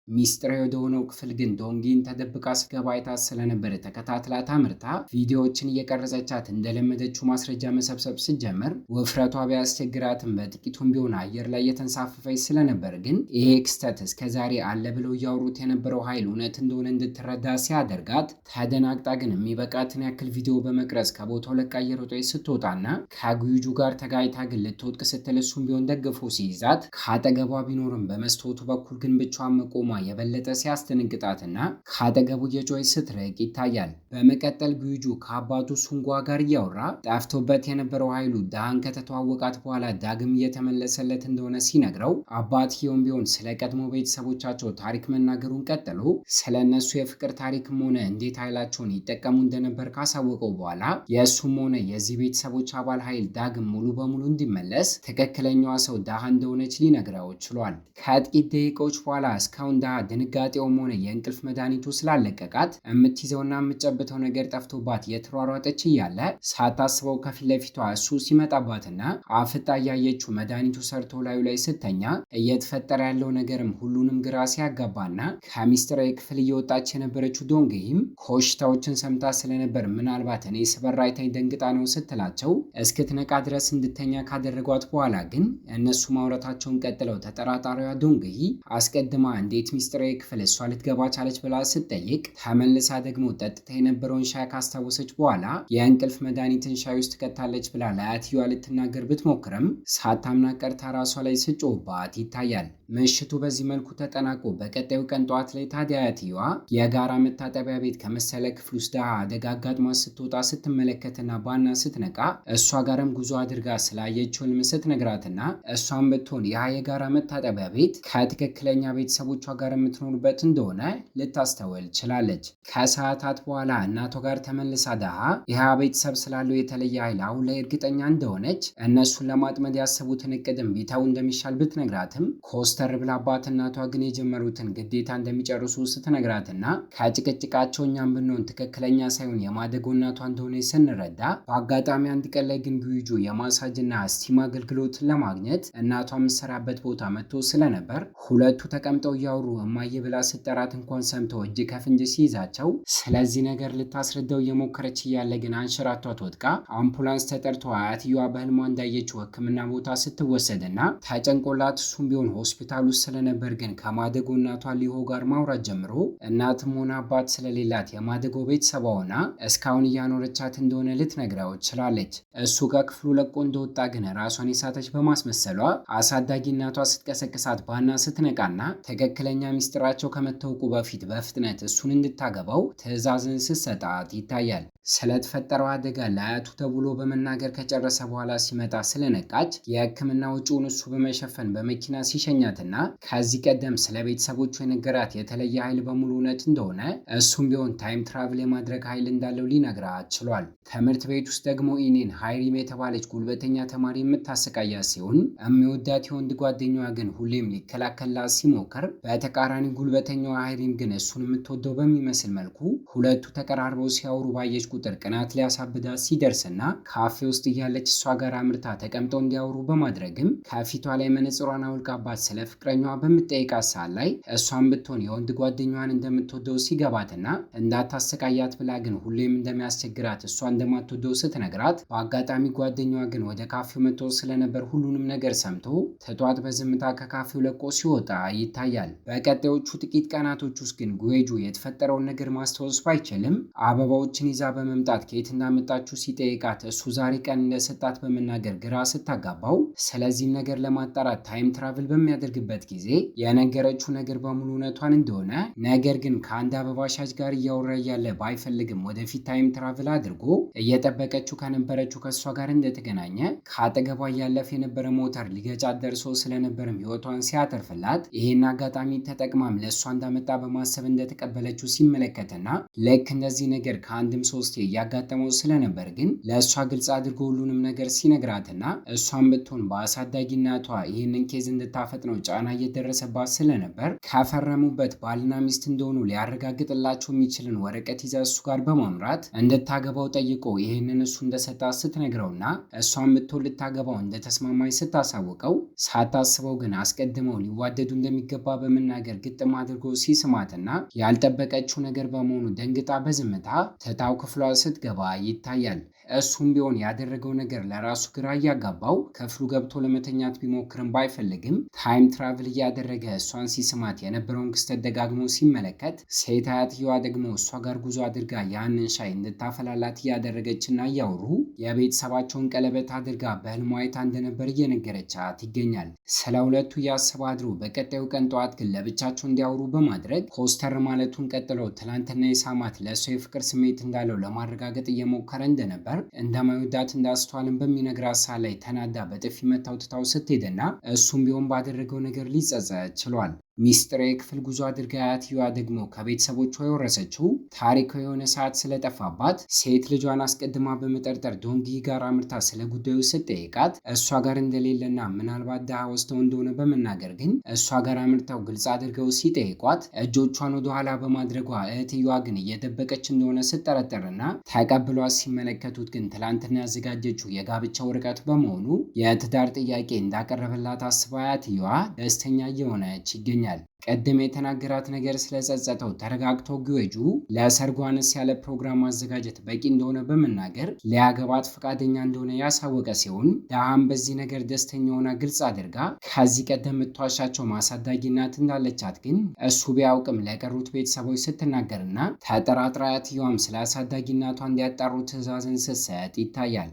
ሚስጥራዊ ወደሆነው ክፍል ግን ዶንጊን ተደብቃ ስገባ አይታት ስለነበር ተከታትላ ታምርታ ቪዲዮዎችን እየቀረጸቻት እንደለመደችው ማስረጃ መሰብሰብ ስትጀምር ውፍረቷ ቢያስቸግራትም በጥቂቱም ቢሆን አየር ላይ የተንሳፈፈች ስለነበር ግን ይሄ ክስተት እስከዛሬ አለ ብለው እያወሩት የነበረው ኃይል እውነት እንደሆነ እንድትረዳ ሲያደርጋት ተደናግጣ ግን የሚበቃትን ያክል ቪዲዮ በመቅረጽ ከቦታው ለቃ እየሮጠች ስትወጣና ከጉይጁ ጋር ተጋይታ ግን ልትወድቅ ስትል እሱም ቢሆን ደግፎ ሲይዛት ከአጠገቧ ቢኖርም በመስታወቱ በኩል ግን ብቻዋን መቆሟ የበለጠ ሲያስደነግጣትና ከአጠገቡ እየጮኸች ስትርቅ ይታያል። በመቀጠል ጉይጁ ከአባቱ ሱንጓ ጋር እያወራ ጠፍቶበት የነበረው ኃይሉ ዳሃን ከተተዋወቃት በኋላ ዳግም እየተመለሰለት እንደሆነ ሲነግረው፣ አባትየውም ቢሆን ስለ ቀድሞ ቤተሰቦቻቸው ታሪክ መናገሩን ቀጥሎ ስለ እነሱ የፍቅር ታሪክም ሆነ እንዴት ኃይላቸውን ይጠቀሙ እንደነበር ካሳወቀው በኋላ የእሱም ሆነ የዚህ ቤተሰቦች አባል ኃይል ዳግም ሙሉ በሙሉ እንዲመለስ ትክክለኛዋ ሰው ዳሃ እንደሆነች ሊነግረው ችሏል። ከጥቂት ደቂቃዎች በኋላ እስካሁን ድንጋጤውም ሆነ የእንቅልፍ መድኃኒቱ ስላለቀቃት የምትይዘውና የምትጨብተው ነገር ጠፍቶባት የተሯሯጠች እያለ ሳታስበው ከፊት ለፊቷ እሱ ሲመጣባትና አፍጣ እያየችው መድኃኒቱ ሰርቶ ላዩ ላይ ስተኛ እየተፈጠረ ያለው ነገርም ሁሉንም ግራ ሲያጋባና ከሚስጥራዊ ክፍል እየወጣች የነበረችው ዶንግሂም ኮሽታዎችን ሰምታ ስለነበር ምናልባት እኔ ስበር አይታኝ ደንግጣ ነው ስትላቸው እስክትነቃ ድረስ እንድተኛ ካደረጓት በኋላ ግን እነሱ ማውራታቸውን ቀጥለው ተጠራጣሪዋ ዶንግሂ አስቀድማ እንዴት ሚስጥራዊ ክፍል እሷ ልትገባ ቻለች ብላ ስትጠይቅ ተመልሳ ደግሞ ጠጥታ የነበረውን ሻይ ካስታወሰች በኋላ የእንቅልፍ መድኃኒትን ሻይ ውስጥ ከታለች ብላ ለአያትየዋ ልትናገር ብትሞክርም ሳታምና ቀርታ ራሷ ላይ ስጮባት ይታያል። ምሽቱ በዚህ መልኩ ተጠናቆ በቀጣዩ ቀን ጠዋት ላይ ታዲያ አያትየዋ የጋራ መታጠቢያ ቤት ከመሰለ ክፍል ውስጥ አደጋ አጋጥሟት ስትወጣ ስትመለከትና ባና ስትነቃ እሷ ጋርም ጉዞ አድርጋ ስላየችው ህልም ስትነግራትና እሷም ብትሆን ያ የጋራ መታጠቢያ ቤት ከትክክለኛ ቤተሰቦቿ ጋር የምትኖርበት እንደሆነ ልታስተውል ችላለች። ከሰዓታት በኋላ እናቷ ጋር ተመልሳ ደሃ ይህ ቤተሰብ ስላለው የተለየ ኃይል አሁን ላይ እርግጠኛ እንደሆነች እነሱን ለማጥመድ ያሰቡትን እቅድም ቢተው እንደሚሻል ብትነግራትም ኮስተር ብላ አባት እናቷ ግን የጀመሩትን ግዴታ እንደሚጨርሱ ስትነግራትና ከጭቅጭቃቸው እኛም ብንሆን ትክክለኛ ሳይሆን የማደጎ እናቷ እንደሆነ ስንረዳ በአጋጣሚ አንድ ቀን ላይ ግን ጉይጆ የማሳጅና ስቲም አገልግሎትን ለማግኘት እናቷ የምትሰራበት ቦታ መጥቶ ስለነበር ሁለቱ ተቀምጠው እያወሩ እማዬ ብላ ስጠራት እንኳን ሰምተው እጅ ከፍንጅ ሲይዛቸው ስለዚህ ነገር ልታስረዳው እየሞከረች እያለ ግን አንሸራቷት ወድቃ አምቡላንስ ተጠርቶ አያትየዋ በህልሟ እንዳየችው ሕክምና ቦታ ስትወሰድና ተጨንቆላት እሱም ቢሆን ሆስፒታል ውስጥ ስለነበር ግን ከማደጎ እናቷ ሊሆ ጋር ማውራት ጀምሮ እናትም ሆነ አባት ስለሌላት የማደጎ ቤተሰቧ ሆና እስካሁን እያኖረቻት እንደሆነ ልትነግረው ችላለች። እሱ ከክፍሉ ለቆ እንደወጣ ግን ራሷን የሳተች በማስመሰሏ አሳዳጊ እናቷ ስትቀሰቅሳት ባና ስትነቃና ትክክለኛ ሚስጥራቸው ከመታወቁ በፊት በፍጥነት እሱን እንድታገባው ትዕዛዝን ስትሰጣት ይታያል። ስለተፈጠረው አደጋ ለአያቱ ተብሎ በመናገር ከጨረሰ በኋላ ሲመጣ ስለነቃች የሕክምና ወጪውን እሱ በመሸፈን በመኪና ሲሸኛትና ከዚህ ቀደም ስለ ቤተሰቦቹ የነገራት የተለየ ኃይል በሙሉ እውነት እንደሆነ እሱም ቢሆን ታይም ትራቭል የማድረግ ኃይል እንዳለው ሊነግራት ችሏል። ትምህርት ቤት ውስጥ ደግሞ ኢኔን ሃይሪም የተባለች ጉልበተኛ ተማሪ የምታሰቃያት ሲሆን የሚወዳት የወንድ ጓደኛዋ ግን ሁሌም ሊከላከላት ሲሞክር፣ በተቃራኒ ጉልበተኛዋ ሃይሪም ግን እሱን የምትወደው በሚመስል መልኩ ሁለቱ ተቀራርበው ሲያወሩ ባየች ቁጥር ቅናት ሊያሳብዳት ሲደርስና ካፌ ውስጥ እያለች እሷ ጋር አምርታ ተቀምጠው እንዲያወሩ በማድረግም ከፊቷ ላይ መነጽሯን አውልቃባት ስለ ፍቅረኛዋ በምትጠይቃት ሰዓት ላይ እሷን ብትሆን የወንድ ጓደኛዋን እንደምትወደው ሲገባትና እንዳታሰቃያት ብላ ግን ሁሌም እንደሚያስቸግራት እሷ እንደማትወደው ስትነግራት በአጋጣሚ ጓደኛዋ ግን ወደ ካፌው መጥቶ ስለነበር ሁሉንም ነገር ሰምቶ ትቷት በዝምታ ከካፌው ለቆ ሲወጣ ይታያል። በቀጣዮቹ ጥቂት ቀናቶች ውስጥ ግን ጉዌጁ የተፈጠረውን ነገር ማስታወስ ባይችልም አበባዎችን ይዛ በመምጣት ከየት እንዳመጣችሁ ሲጠይቃት እሱ ዛሬ ቀን እንደሰጣት በመናገር ግራ ስታጋባው ስለዚህም ነገር ለማጣራት ታይም ትራቭል በሚያደርግበት ጊዜ የነገረችው ነገር በሙሉ እውነቷን እንደሆነ ነገር ግን ከአንድ አበባ ሻጭ ጋር እያወራ እያለ ባይፈልግም ወደፊት ታይም ትራቭል አድርጎ እየጠበቀችው ከነበረችው ከእሷ ጋር እንደተገናኘ ከአጠገቧ እያለፈ የነበረ ሞተር ሊገጫት ደርሶ ስለነበርም ህይወቷን ሲያተርፍላት ይሄን አጋጣሚ ተጠቅማም ለእሷ እንዳመጣ በማሰብ እንደተቀበለችው ሲመለከትና ልክ እንደዚህ ነገር ከአንድም ሶስቴ እያጋጠመው ስለነበር ግን ለእሷ ግልጽ አድርጎ ሁሉንም ነገር ሲነግራትና እሷን ብትሆን በአሳዳጊ እናቷ ይህንን ኬዝ እንድታፈጥነው ጫና እየደረሰባት ስለነበር ከፈረሙበት ባልና ሚስት እንደሆኑ ሊያረጋግጥላቸው የሚችልን ወረቀት ይዛ እሱ ጋር በማምራት እንድታገባው ጠይቆ ይህንን እሱ እንደሰጣት ስትነግረውና እሷን ብትሆን ልታገባው እንደተስማማኝ ስታሳውቀው ሳታስበው ግን አስቀድመው ሊዋደዱ እንደሚገባ በመናገር ግጥም አድርጎ ሲስማትና ያልጠበቀችው ነገር በመሆኑ ደንግጣ በዝምታ ትታው ክፍሏ ስትገባ ይታያል። እሱም ቢሆን ያደረገው ነገር ለራሱ ግራ እያጋባው ክፍሉ ገብቶ ለመተኛት ቢሞክርም ባይፈልግም ታይም ትራቭል እያደረገ እሷን ሲስማት የነበረውን ክስተት ደጋግሞ ሲመለከት ሴት አያትየዋ ደግሞ እሷ ጋር ጉዞ አድርጋ ያንን ሻይ እንድታፈላላት እያደረገችና እያወሩ የቤተሰባቸውን ቀለበት አድርጋ በህልሟ አይታ እንደነበር እየነገረቻት ይገኛል። ስለ ሁለቱ እያሰበ አድሮ በቀጣዩ ቀን ጠዋት ግን ለብቻቸው እንዲያወሩ በማድረግ ኮስተር ማለቱን ቀጥለው ትላንትና የሳማት ለእሷ የፍቅር ስሜት እንዳለው ለማረጋገጥ እየሞከረ እንደነበር እንደማይወዳት እንዳስተዋልን በሚነግራት ሰዓት ላይ ተናዳ በጥፊ መታው ትታው ስትሄድና እሱም ቢሆን ባደረገው ነገር ሊጸጸት ችሏል። ሚስጥራዊ ክፍል ጉዞ አድርጋ አያትየዋ ደግሞ ከቤተሰቦቿ የወረሰችው ታሪካዊ የሆነ ሰዓት ስለጠፋባት ሴት ልጇን አስቀድማ በመጠርጠር ዶንጊ ጋር አምርታ ስለ ጉዳዩ ስትጠይቃት እሷ ጋር እንደሌለና ምናልባት ድሃ ወስደው እንደሆነ በመናገር ግን እሷ ጋር አምርተው ግልጽ አድርገው ሲጠይቋት እጆቿን ወደኋላ በማድረጓ እህትየዋ ግን እየደበቀች እንደሆነ ስትጠረጠርና ተቀብሏት ሲመለከቱት ግን ትላንትና ያዘጋጀችው የጋብቻ ወረቀት በመሆኑ የትዳር ጥያቄ እንዳቀረበላት አስባ አያትየዋ ደስተኛ እየሆነች ይገኛል። ይገኛል። ቀደም የተናገራት ነገር ስለጸጸተው ተረጋግቶ ጉዌጁ ለሰርጉ አነስ ያለ ፕሮግራም ማዘጋጀት በቂ እንደሆነ በመናገር ሊያገባት ፈቃደኛ እንደሆነ ያሳወቀ ሲሆን ዳሃም በዚህ ነገር ደስተኛ ሆና ግልጽ አድርጋ ከዚህ ቀደም የምትዋሻቸው ማሳዳጊ እናት እንዳለቻት ግን እሱ ቢያውቅም ለቀሩት ቤተሰቦች ስትናገርና ተጠራጥራ አያትየዋም ስለ አሳዳጊ እናቷ እንዲያጣሩ ትዕዛዝን ስትሰጥ ይታያል።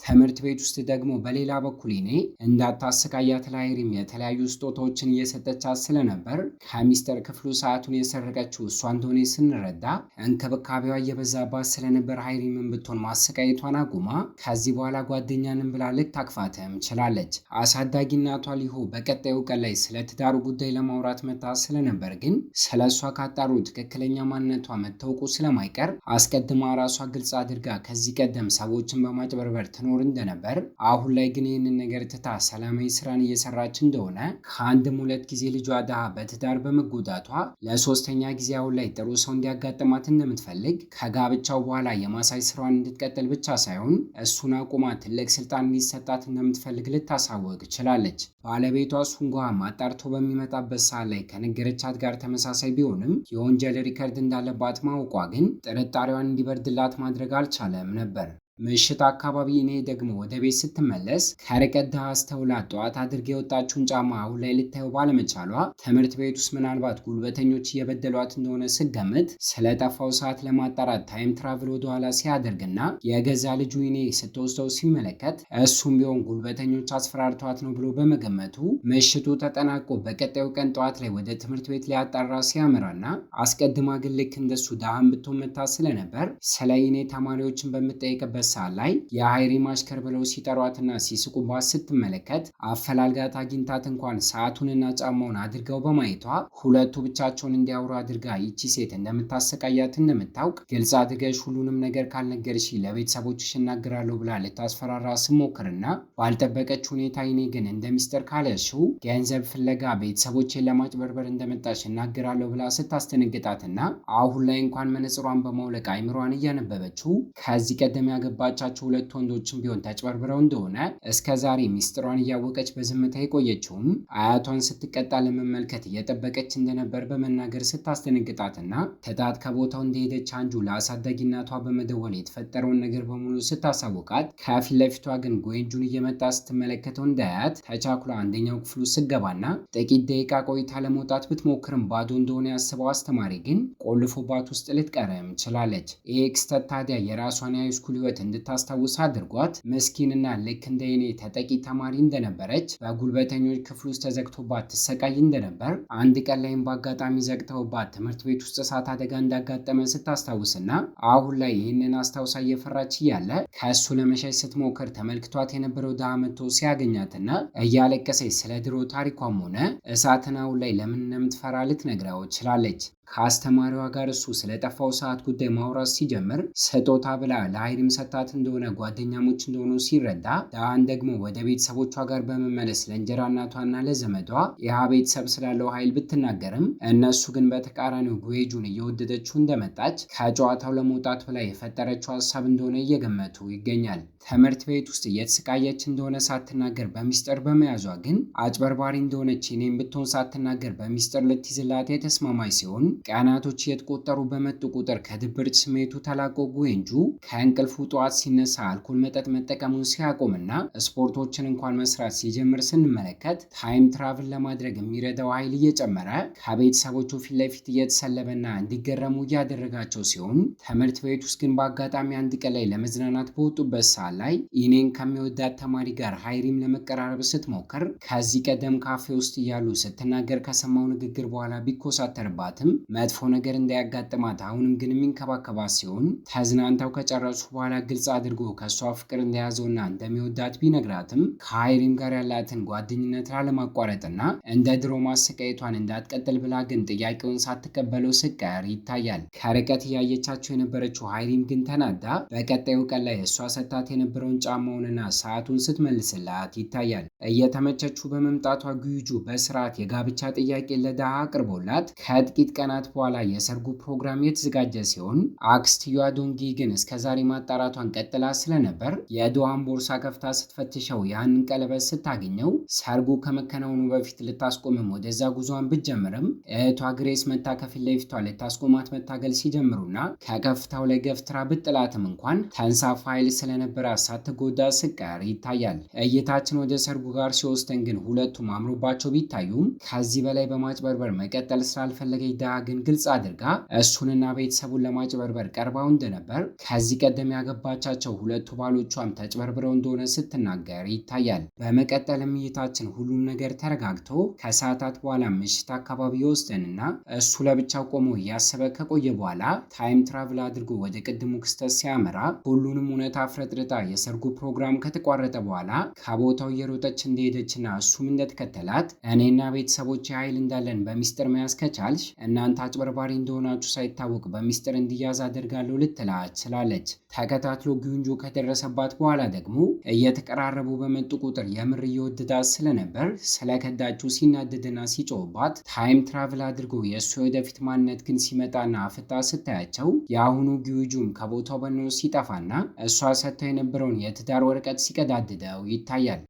ትምህርት ቤት ውስጥ ደግሞ በሌላ በኩል እኔ እንዳታሰቃያት ለአይሪም የተለያዩ ስጦታዎችን እየሰጠቻት ስለነበር ከሚስጥር ክፍሉ ሰዓቱን የሰረቀችው እሷ እንደሆነ ስንረዳ እንክብካቤዋ እየበዛባት ስለነበር አይሪምን ብትሆን ማሰቃየቷን አቁማ ከዚህ በኋላ ጓደኛንም ብላ ልታቅፋትም ችላለች። አሳዳጊ እናቷ ሊሆ በቀጣዩ ቀን ላይ ስለ ትዳሩ ጉዳይ ለማውራት መታ ስለነበር ግን ስለ እሷ ካጣሩ ትክክለኛ ማንነቷ መታወቁ ስለማይቀር አስቀድማ ራሷ ግልጽ አድርጋ ከዚህ ቀደም ሰዎችን በማጭበርበር ትኖር እንደነበር አሁን ላይ ግን ይህንን ነገር ትታ ሰላማዊ ስራን እየሰራች እንደሆነ ከአንድም ሁለት ጊዜ ልጇ ድሃ በትዳር በመጎዳቷ ለሶስተኛ ጊዜ አሁን ላይ ጥሩ ሰው እንዲያጋጥማት እንደምትፈልግ ከጋብቻው በኋላ የማሳይ ስራዋን እንድትቀጥል ብቻ ሳይሆን እሱን አቁማ ትልቅ ስልጣን እንዲሰጣት እንደምትፈልግ ልታሳወቅ ችላለች። ባለቤቷ ሱንጓም አጣርቶ በሚመጣበት ሰዓት ላይ ከነገረቻት ጋር ተመሳሳይ ቢሆንም የወንጀል ሪከርድ እንዳለባት ማወቋ ግን ጥርጣሬዋን እንዲበርድላት ማድረግ አልቻለም ነበር። ምሽት አካባቢ እኔ ደግሞ ወደ ቤት ስትመለስ ከርቀት ድሃ አስተውላ ጠዋት አድርጋ የወጣችውን ጫማ አሁን ላይ ልታየው ባለመቻሏ ትምህርት ቤት ውስጥ ምናልባት ጉልበተኞች እየበደሏት እንደሆነ ስገምት ስለጠፋው ሰዓት ለማጣራት ታይም ትራቭል ወደኋላ ሲያደርግና የገዛ ልጁ እኔ ስትወስደው ሲመለከት እሱም ቢሆን ጉልበተኞች አስፈራርተዋት ነው ብሎ በመገመቱ ምሽቱ ተጠናቆ በቀጣዩ ቀን ጠዋት ላይ ወደ ትምህርት ቤት ሊያጣራ ሲያመራና አስቀድማ ግን ልክ እንደሱ ድሃን ብትሆን መታ ስለነበር ስለ እኔ ተማሪዎችን በምጠይቅበት ሰዓት ላይ የሃይሪም አሽከር ብለው ሲጠሯትና ሲስቁባት ስትመለከት አፈላልጋት አግኝታት እንኳን ሰዓቱንና ጫማውን አድርገው በማየቷ ሁለቱ ብቻቸውን እንዲያወሩ አድርጋ ይቺ ሴት እንደምታሰቃያት እንደምታውቅ ግልጽ አድርገሽ ሁሉንም ነገር ካልነገርሽ ለቤተሰቦችሽ እናገራለሁ ብላ ልታስፈራራ ስሞክርና ባልጠበቀች ሁኔታ እኔ ግን እንደ ሚስጥር ካለሽው ገንዘብ ፍለጋ ቤተሰቦችን ለማጭበርበር እንደመጣሽ እናገራለሁ ብላ ስታስደነግጣትና አሁን ላይ እንኳን መነጽሯን በማውለቅ አይምሯን እያነበበችው ከዚህ ቀደም ባቻቸው ሁለት ወንዶችን ቢሆን ተጭበርብረው እንደሆነ እስከዛሬ ሚስጥሯን እያወቀች በዝምታ የቆየችውም አያቷን ስትቀጣ ለመመልከት እየጠበቀች እንደነበር በመናገር ስታስደነግጣትና ትታት ከቦታው እንደሄደች አንጁ ለአሳዳጊ እናቷ በመደወል የተፈጠረውን ነገር በሙሉ ስታሳውቃት ከፊት ለፊቷ ግን ጎንጁን እየመጣ ስትመለከተው እንዳያት ተቻኩላ አንደኛው ክፍሉ ስገባና ጥቂት ደቂቃ ቆይታ ለመውጣት ብትሞክርም ባዶ እንደሆነ ያስበው አስተማሪ ግን ቆልፎባት ውስጥ ልትቀርም ችላለች። ይህ ክስተት ታዲያ የራሷን የሃይስኩል ህይወት እንድታስታውስ አድርጓት ምስኪንና ልክ እንደ እኔ ተጠቂ ተማሪ እንደነበረች በጉልበተኞች ክፍል ውስጥ ተዘግቶባት ትሰቃይ እንደነበር አንድ ቀን ላይም በአጋጣሚ ዘግተውባት ትምህርት ቤት ውስጥ እሳት አደጋ እንዳጋጠመ ስታስታውስና አሁን ላይ ይህንን አስታውሳ እየፈራች እያለ ከእሱ ለመሸሽ ስትሞክር ተመልክቷት የነበረው ድሃ መጥቶ ሲያገኛትና እያለቀሰች ስለ ድሮ ታሪኳም ሆነ እሳትን አሁን ላይ ለምን እንደምትፈራ ልትነግረው ችላለች። ከአስተማሪዋ ጋር እሱ ስለጠፋው ሰዓት ጉዳይ ማውራት ሲጀምር ስጦታ ብላ ለሃይሪም ሰታት እንደሆነ ጓደኛሞች እንደሆኑ ሲረዳ ዳን ደግሞ ወደ ቤተሰቦቿ ጋር በመመለስ ለእንጀራ እናቷና ለዘመዷ ያ ቤተሰብ ስላለው ኃይል ብትናገርም እነሱ ግን በተቃራኒው ጉዌጁን እየወደደችው እንደመጣች ከጨዋታው ለመውጣት ብላ የፈጠረችው ሀሳብ እንደሆነ እየገመቱ ይገኛል። ትምህርት ቤት ውስጥ እየተሰቃየች እንደሆነ ሳትናገር በሚስጥር በመያዟ ግን አጭበርባሪ እንደሆነች እኔም ብትሆን ሳትናገር በሚስጥር ልትይዝላት የተስማማች ሲሆን ቀናቶች የተቆጠሩ በመጡ ቁጥር ከድብርት ስሜቱ ተላቆ ጉዌንጁ ከእንቅልፉ ጠዋት ሲነሳ አልኮል መጠጥ መጠቀሙን ሲያቆምና ስፖርቶችን እንኳን መስራት ሲጀምር ስንመለከት ታይም ትራቭል ለማድረግ የሚረዳው ኃይል እየጨመረ ከቤተሰቦቹ ፊት ለፊት እየተሰለበና እንዲገረሙ እያደረጋቸው ሲሆን ትምህርት ቤት ውስጥ ግን በአጋጣሚ አንድ ቀን ላይ ለመዝናናት በወጡበት ሰዓት ላይ ኢኔን ከሚወዳት ተማሪ ጋር ሃይሪም ለመቀራረብ ስትሞክር ከዚህ ቀደም ካፌ ውስጥ እያሉ ስትናገር ከሰማው ንግግር በኋላ ቢኮሳተርባትም መጥፎ ነገር እንዳያጋጥማት አሁንም ግን የሚንከባከባት ሲሆን ተዝናንተው ከጨረሱ በኋላ ግልጽ አድርጎ ከእሷ ፍቅር እንደያዘውና እንደሚወዳት ቢነግራትም ከሃይሪም ጋር ያላትን ጓደኝነት ላለማቋረጥና እንደ ድሮ ማሰቃየቷን እንዳትቀጥል ብላ ግን ጥያቄውን ሳትቀበለው ስቀር ይታያል። ከርቀት እያየቻቸው የነበረችው ሃይሪም ግን ተናዳ በቀጣዩ ቀን ላይ እሷ ሰታት የነበረውን ጫማውንና ሰዓቱን ስትመልስላት ይታያል። እየተመቸችው በመምጣቷ ጉዩጁ በስርዓት የጋብቻ ጥያቄ ለድሃ አቅርቦላት ከጥቂት ቀናት ቀናት በኋላ የሰርጉ ፕሮግራም የተዘጋጀ ሲሆን አክስትየዋ ዶንጊ ግን እስከዛሬ ማጣራቷን ቀጥላ ስለነበር የዶዋን ቦርሳ ከፍታ ስትፈትሸው ያንን ቀለበት ስታገኘው ሰርጉ ከመከናወኑ በፊት ልታስቆምም ወደዛ ጉዟን ብትጀምርም እህቷ ግሬስ መታ ከፊት ለፊቷ ልታስቆማት መታገል ሲጀምሩና ከከፍታው ላይ ገፍትራ ብጥላትም እንኳን ተንሳፋ ኃይል ስለነበረ ሳትጎዳ ስቀር ይታያል። እይታችን ወደ ሰርጉ ጋር ሲወስደን ግን ሁለቱም አምሮባቸው ቢታዩም ከዚህ በላይ በማጭበርበር መቀጠል ስላልፈለገች ዳሃ ግን ግልጽ አድርጋ እሱንና ቤተሰቡን ለማጭበርበር ቀርባው እንደነበር ከዚህ ቀደም ያገባቻቸው ሁለቱ ባሎቿም ተጭበርብረው እንደሆነ ስትናገር ይታያል። በመቀጠልም እይታችን ሁሉም ነገር ተረጋግቶ ከሰዓታት በኋላ ምሽት አካባቢ ይወስደንና እሱ ለብቻው ቆሞ እያሰበ ከቆየ በኋላ ታይም ትራቭል አድርጎ ወደ ቅድሙ ክስተት ሲያመራ ሁሉንም እውነት አፍረጥርጣ የሰርጉ ፕሮግራም ከተቋረጠ በኋላ ከቦታው እየሮጠች እንደሄደችና እሱም እንደተከተላት እኔና ቤተሰቦች ኃይል እንዳለን በሚስጥር መያዝ ከቻልሽ እናንተ አጭበርባሪ እንደሆናችሁ ሳይታወቅ በሚስጥር እንዲያዝ አደርጋለሁ ልትላት ስላለች ተከታትሎ ግንጆ ከደረሰባት በኋላ ደግሞ እየተቀራረቡ በመጡ ቁጥር የምር እየወደዳት ስለነበር ስለከዳችሁ ሲናደድና ሲጮህባት ታይም ትራቭል አድርጎ የእሱ ወደፊት ማንነት ግን ሲመጣና አፍታ ስታያቸው የአሁኑ ጊዩጁም ከቦታው በኖ ሲጠፋና እሷ ሰጥተው የነበረውን የትዳር ወረቀት ሲቀዳድደው ይታያል።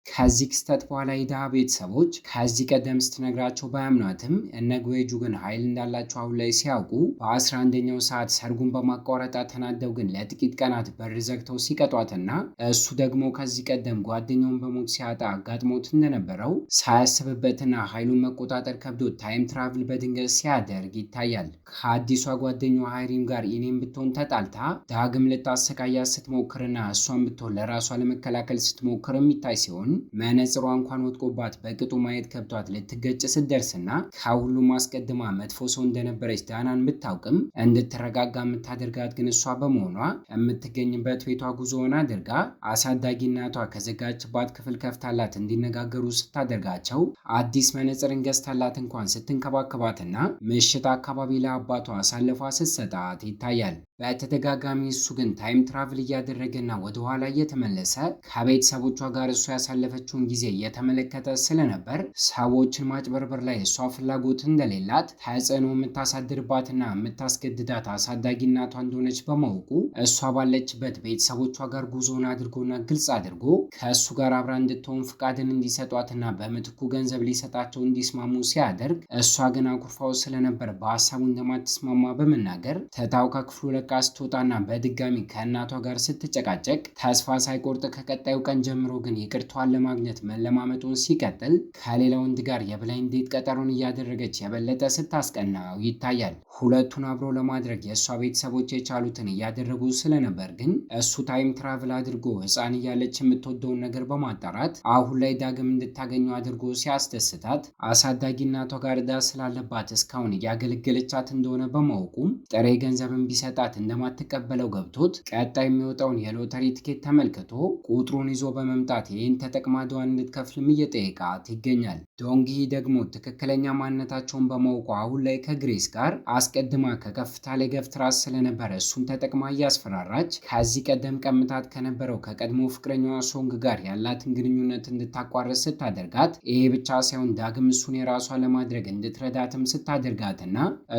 ከዚህ ክስተት በኋላ የድሃ ቤተሰቦች ከዚህ ቀደም ስትነግራቸው ባያምኗትም እነ ጉዌጁ ግን ኃይል እንዳላቸው አሁን ላይ ሲያውቁ በ11ኛው ሰዓት ሰርጉን በማቋረጣ ተናደው ግን ለጥቂት ቀናት በር ዘግተው ሲቀጧትና እሱ ደግሞ ከዚህ ቀደም ጓደኛውን በሞት ሲያጣ አጋጥሞት እንደነበረው ሳያስብበትና ኃይሉን መቆጣጠር ከብዶት ታይም ትራቭል በድንገት ሲያደርግ ይታያል። ከአዲሷ ጓደኛው ሃይሪም ጋር ኢኔም ብትሆን ተጣልታ ዳግም ልታሰቃያት ስትሞክርና እሷን ብትሆን ለራሷ ለመከላከል ስትሞክር የሚታይ ሲሆን መነጽሯ እንኳን ወጥቆባት በቅጡ ማየት ከብቷት ልትገጭ ስትደርስና ከሁሉም አስቀድማ መጥፎ ሰው እንደነበረች ዳናን ብታውቅም እንድትረጋጋ የምታደርጋት ግን እሷ በመሆኗ የምትገኝበት ቤቷ ጉዞውን አድርጋ አሳዳጊ እናቷ ከዘጋችባት ክፍል ከፍታላት እንዲነጋገሩ ስታደርጋቸው አዲስ መነጽርን ገዝታላት እንኳን ስትንከባከባትና ምሽት አካባቢ ለአባቷ አሳልፏ ስትሰጣት ይታያል። በተደጋጋሚ እሱ ግን ታይም ትራቭል እያደረገና ወደኋላ እየተመለሰ ከቤተሰቦቿ ጋር እሱ ያሳለፈችውን ጊዜ እየተመለከተ ስለነበር ሰዎችን ማጭበርበር ላይ እሷ ፍላጎት እንደሌላት ተጽዕኖ የምታሳድርባትና የምታስገድዳት አሳዳጊ እናቷ እንደሆነች በማወቁ እሷ ባለችበት ቤተሰቦቿ ጋር ጉዞውን አድርጎና ግልጽ አድርጎ ከእሱ ጋር አብራ እንድትሆን ፍቃድን እንዲሰጧትና በምትኩ ገንዘብ ሊሰጣቸው እንዲስማሙ ሲያደርግ እሷ ግን አኩርፋው ስለነበር በሀሳቡ እንደማትስማማ በመናገር ተታው ከክፍሉ ለቃ ስትወጣና በድጋሚ ከእናቷ ጋር ስትጨቃጨቅ ተስፋ ሳይቆርጥ ከቀጣዩ ቀን ጀምሮ ግን ይቅርታዋን ለማግኘት መለማመጡን ሲቀጥል ከሌላ ወንድ ጋር የብላይንድ ዴት ቀጠሮን እያደረገች የበለጠ ስታስቀናው ይታያል። ሁለቱን አብሮ ለማድረግ የእሷ ቤተሰቦች የቻሉትን እያደረጉ ስለነበር ግን እሱ ታይም ትራቭል አድርጎ ሕፃን እያለች የምትወደውን ነገር በማጣራት አሁን ላይ ዳግም እንድታገኘው አድርጎ ሲያስደስታት አሳዳጊ እናቷ ጋር ዕዳ ስላለባት እስካሁን እያገለገለቻት እንደሆነ በማወቁም ጥሬ ገንዘብን ቢሰጣት እንደማትቀበለው ገብቶት ቀጣይ የሚወጣውን የሎተሪ ትኬት ተመልክቶ ቁጥሩን ይዞ በመምጣት ይህን ተጠቅማ ዕዳዋን እንድትከፍልም እየጠየቃት ይገኛል። ዶንጊ ደግሞ ትክክለኛ ማንነታቸውን በማወቁ አሁን ላይ ከግሬስ ጋር አስቀድማ ከከፍታ ላይ ገፍትራ ስለነበረ እሱን ተጠቅማ እያስፈራራች ከዚህ ቀደም ቀምታት ከነበረው ከቀድሞ ፍቅረኛዋ ሶንግ ጋር ያላትን ግንኙነት እንድታቋርጥ ስታደርጋት ይሄ ብቻ ሳይሆን ዳግም እሱን የራሷ ለማድረግ እንድትረዳትም ስታደርጋትና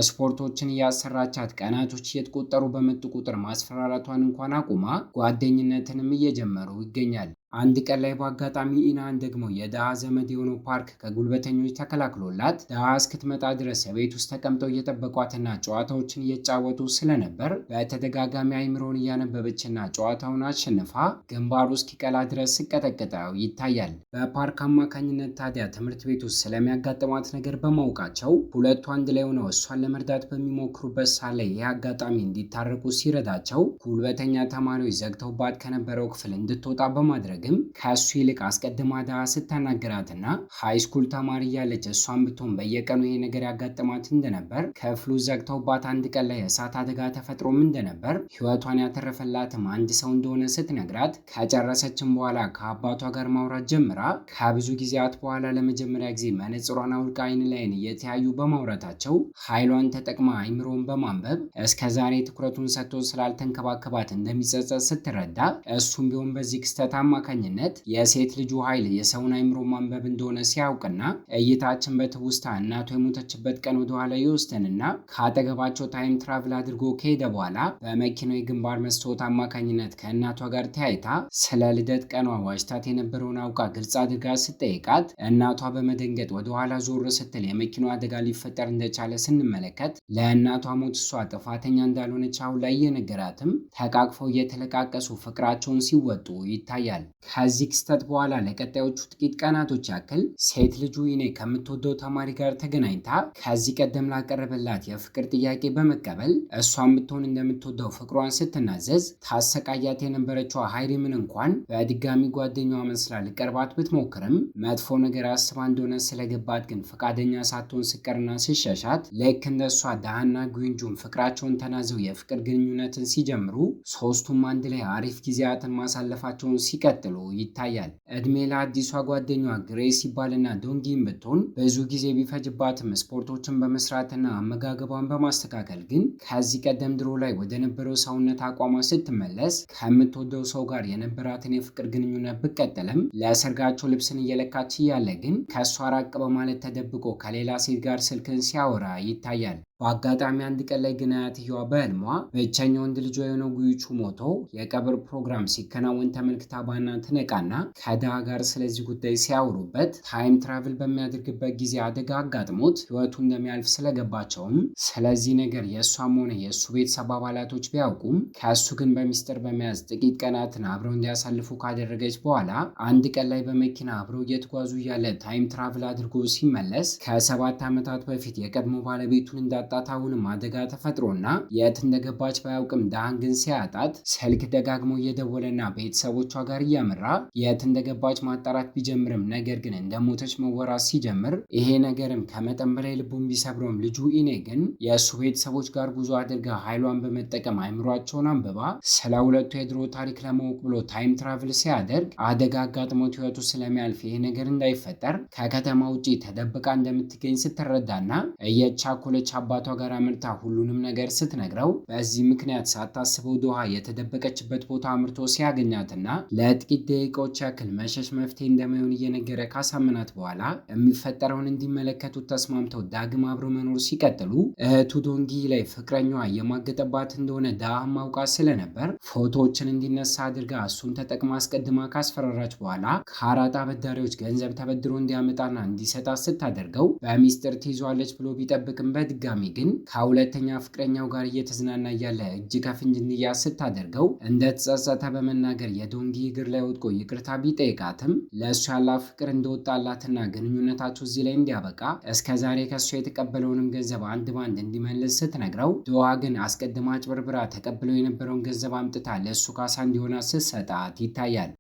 ስፖርቶችን እያሰራቻት ቀናቶች እየተቆጠሩ በመጡ ቁጥር ማስፈራራቷን እንኳን አቁማ ጓደኝነትንም እየጀመሩ ይገኛል። አንድ ቀን ላይ በአጋጣሚ ኢናን ደግሞ የድሃ ዘመድ የሆነው ፓርክ ከጉልበተኞች ተከላክሎላት ድሃ እስክትመጣ ድረስ ቤት ውስጥ ተቀምጠው እየጠበቋትና ጨዋታዎችን እየጫወቱ ስለነበር በተደጋጋሚ አይምሮን እያነበበችና ጨዋታውን አሸንፋ ግንባሩ እስኪቀላ ድረስ ስቀጠቅጠው ይታያል። በፓርክ አማካኝነት ታዲያ ትምህርት ቤት ውስጥ ስለሚያጋጥማት ነገር በማወቃቸው ሁለቱ አንድ ላይ ሆነው እሷን ለመርዳት በሚሞክሩበት ሳለ ላይ ይህ አጋጣሚ እንዲታረቁ ሲረዳቸው ጉልበተኛ ተማሪዎች ዘግተውባት ከነበረው ክፍል እንድትወጣ በማድረግ ከእሱ ይልቅ አስቀድማ ድሃ ስታናገራትና ሃይስኩል ተማሪ እያለች እሷን ብትሆን በየቀኑ ይሄ ነገር ያጋጥማት እንደነበር ክፍሉ ዘግተውባት አንድ ቀን ላይ የእሳት አደጋ ተፈጥሮም እንደነበር ሕይወቷን ያተረፈላትም አንድ ሰው እንደሆነ ስትነግራት ከጨረሰችም በኋላ ከአባቷ ጋር ማውራት ጀምራ ከብዙ ጊዜያት በኋላ ለመጀመሪያ ጊዜ መነጽሯን አውልቃ አይን ላይን እየተያዩ በማውራታቸው ኃይሏን ተጠቅማ አይምሮን በማንበብ እስከዛሬ ትኩረቱን ሰጥቶ ስላልተንከባከባት እንደሚጸጸት ስትረዳ እሱም ቢሆን በዚህ ክስተት አማካኝነት የሴት ልጁ ኃይል የሰውን አይምሮ ማንበብ እንደሆነ ሲያውቅና እይታችን በትውስታ እናቱ የሞተችበት ቀን ወደኋላ ይወስደንና ከአጠገባቸው ታይም ትራቭል አድርጎ ከሄደ በኋላ በመኪናው የግንባር መስታወት አማካኝነት ከእናቷ ጋር ተያይታ ስለ ልደት ቀኗ ዋሽታት የነበረውን አውቃ ግልጽ አድርጋ ስትጠይቃት እናቷ በመደንገጥ ወደኋላ ዞር ስትል የመኪናው አደጋ ሊፈጠር እንደቻለ ስንመለከት ለእናቷ ሞት እሷ ጥፋተኛ እንዳልሆነች አሁን ላይ የነገራትም ተቃቅፈው እየተለቃቀሱ ፍቅራቸውን ሲወጡ ይታያል። ከዚህ ክስተት በኋላ ለቀጣዮቹ ጥቂት ቀናቶች ያክል ሴት ልጁ ኢኔ ከምትወደው ተማሪ ጋር ተገናኝታ ከዚህ ቀደም ላቀረበላት የፍቅር ጥያቄ በመቀበል እሷን ብትሆን እንደምትወደው ፍቅሯን ስትናዘዝ ታሰቃያት የነበረችው ሃይሪምን እንኳን በድጋሚ ጓደኛዋ መስላ ልቀርባት ብትሞክርም መጥፎ ነገር አስባ እንደሆነ ስለገባት ግን ፈቃደኛ ሳትሆን ስቀርና ስሸሻት ልክ እንደሷ ዳሃና ጉንጁን ፍቅራቸውን ተናዘው የፍቅር ግንኙነትን ሲጀምሩ ሶስቱም አንድ ላይ አሪፍ ጊዜያትን ማሳለፋቸውን ሲቀጥሉ ይታያል። እድሜ ለአዲሷ ጓደኛዋ ግሬስ ይባልና ዶንጊን ብትሆን ብዙ ጊዜ ቢፈጅባትም ስፖርቶችን በመስራትና አመጋገቧን በማስተካከል ግን ከዚህ ቀደም ድሮ ላይ ወደ ነበረው ሰውነት አቋሟ ስትመለስ ከምትወደው ሰው ጋር የነበራትን የፍቅር ግንኙነት ብቀጥልም ለሰርጋቸው ልብስን እየለካች እያለ ግን ከእሷ ራቅ በማለት ተደብቆ ከሌላ ሴት ጋር ስልክን ሲያወራ ይታያል። በአጋጣሚ አንድ ቀን ላይ ግን አያትየዋ በህልሟ ብቸኛ ወንድ ልጇ የሆነው ጉይቹ ሞቶ የቀብር ፕሮግራም ሲከናወን ተመልክታ ባና ትነቃና ከድሃ ጋር ስለዚህ ጉዳይ ሲያወሩበት ታይም ትራቭል በሚያደርግበት ጊዜ አደጋ አጋጥሞት ህይወቱ እንደሚያልፍ ስለገባቸውም ስለዚህ ነገር የእሷም ሆነ የእሱ ቤተሰብ አባላቶች ቢያውቁም ከእሱ ግን በሚስጥር በመያዝ ጥቂት ቀናትን አብረው እንዲያሳልፉ ካደረገች በኋላ አንድ ቀን ላይ በመኪና አብረው እየተጓዙ እያለ ታይም ትራቭል አድርጎ ሲመለስ ከ7 ዓመታት በፊት የቀድሞ ባለቤቱን እንዳጣት አሁንም አደጋ ተፈጥሮና የት እንደገባች ባያውቅም ዳሃን ግን ሲያጣት ስልክ ደጋግሞ እየደወለና ቤተሰቦቿ ጋር እያመራ የት እንደገባች ማጣራት ቢጀምርም ነገር ግን እንደሞተች መወራት ሲጀምር ይሄ ነገርም ከመጠን በላይ ልቡን ቢሰብረውም ልጁ ኢኔ ግን የእሱ ቤተሰቦች ጋር ጉዞ አድርጋ ኃይሏን በመጠቀም አይምሯቸውን አንብባ ስለ ሁለቱ የድሮ ታሪክ ለማወቅ ብሎ ታይም ትራቭል ሲያደርግ አደጋ አጋጥሞት ህይወቱ ስለሚያልፍ ይሄ ነገር እንዳይፈጠር ከከተማ ውጪ ተደብቃ እንደምትገኝ ስትረዳና እየቻኮለች አባቷ ጋር አምርታ ሁሉንም ነገር ስትነግረው በዚህ ምክንያት ሳታስበው ዶሃ የተደበቀችበት ቦታ አምርቶ ሲያገኛትና ለጥቂት ደቂቃዎች ያክል መሸሽ መፍትሄ እንደማይሆን እየነገረ ካሳመናት በኋላ የሚፈጠረውን እንዲመለከቱት ተስማምተው ዳግም አብረው መኖር ሲቀጥሉ እህቱ ዶንጊ ላይ ፍቅረኛዋ የማገጠባት እንደሆነ ዳሃ ማውቃ ስለነበር ፎቶዎችን እንዲነሳ አድርጋ እሱን ተጠቅማ አስቀድማ ካስፈራራች በኋላ ከአራጣ አበዳሪዎች ገንዘብ ተበድሮ እንዲያመጣና እንዲሰጣት ስታደርገው በሚስጥር ትይዟለች ብሎ ቢጠብቅም በድጋሚ ግን ከሁለተኛ ፍቅረኛው ጋር እየተዝናና እያለ እጅ ከፍንጅ እንዲያዝ ስታደርገው እንደተጸጸተ በመናገር የዶንጊ እግር ላይ ወድቆ ይቅርታ ቢጠይቃትም ለእሱ ያላት ፍቅር እንደወጣላትና ግንኙነታቸው እዚህ ላይ እንዲያበቃ እስከዛሬ ከእሱ የተቀበለውንም ገንዘብ አንድ ባንድ እንዲመልስ ስትነግረው ዶሃ ግን አስቀድማ አጭበርብራ ተቀብለው የነበረውን ገንዘብ አምጥታ ለእሱ ካሳ እንዲሆና ስትሰጣት ይታያል።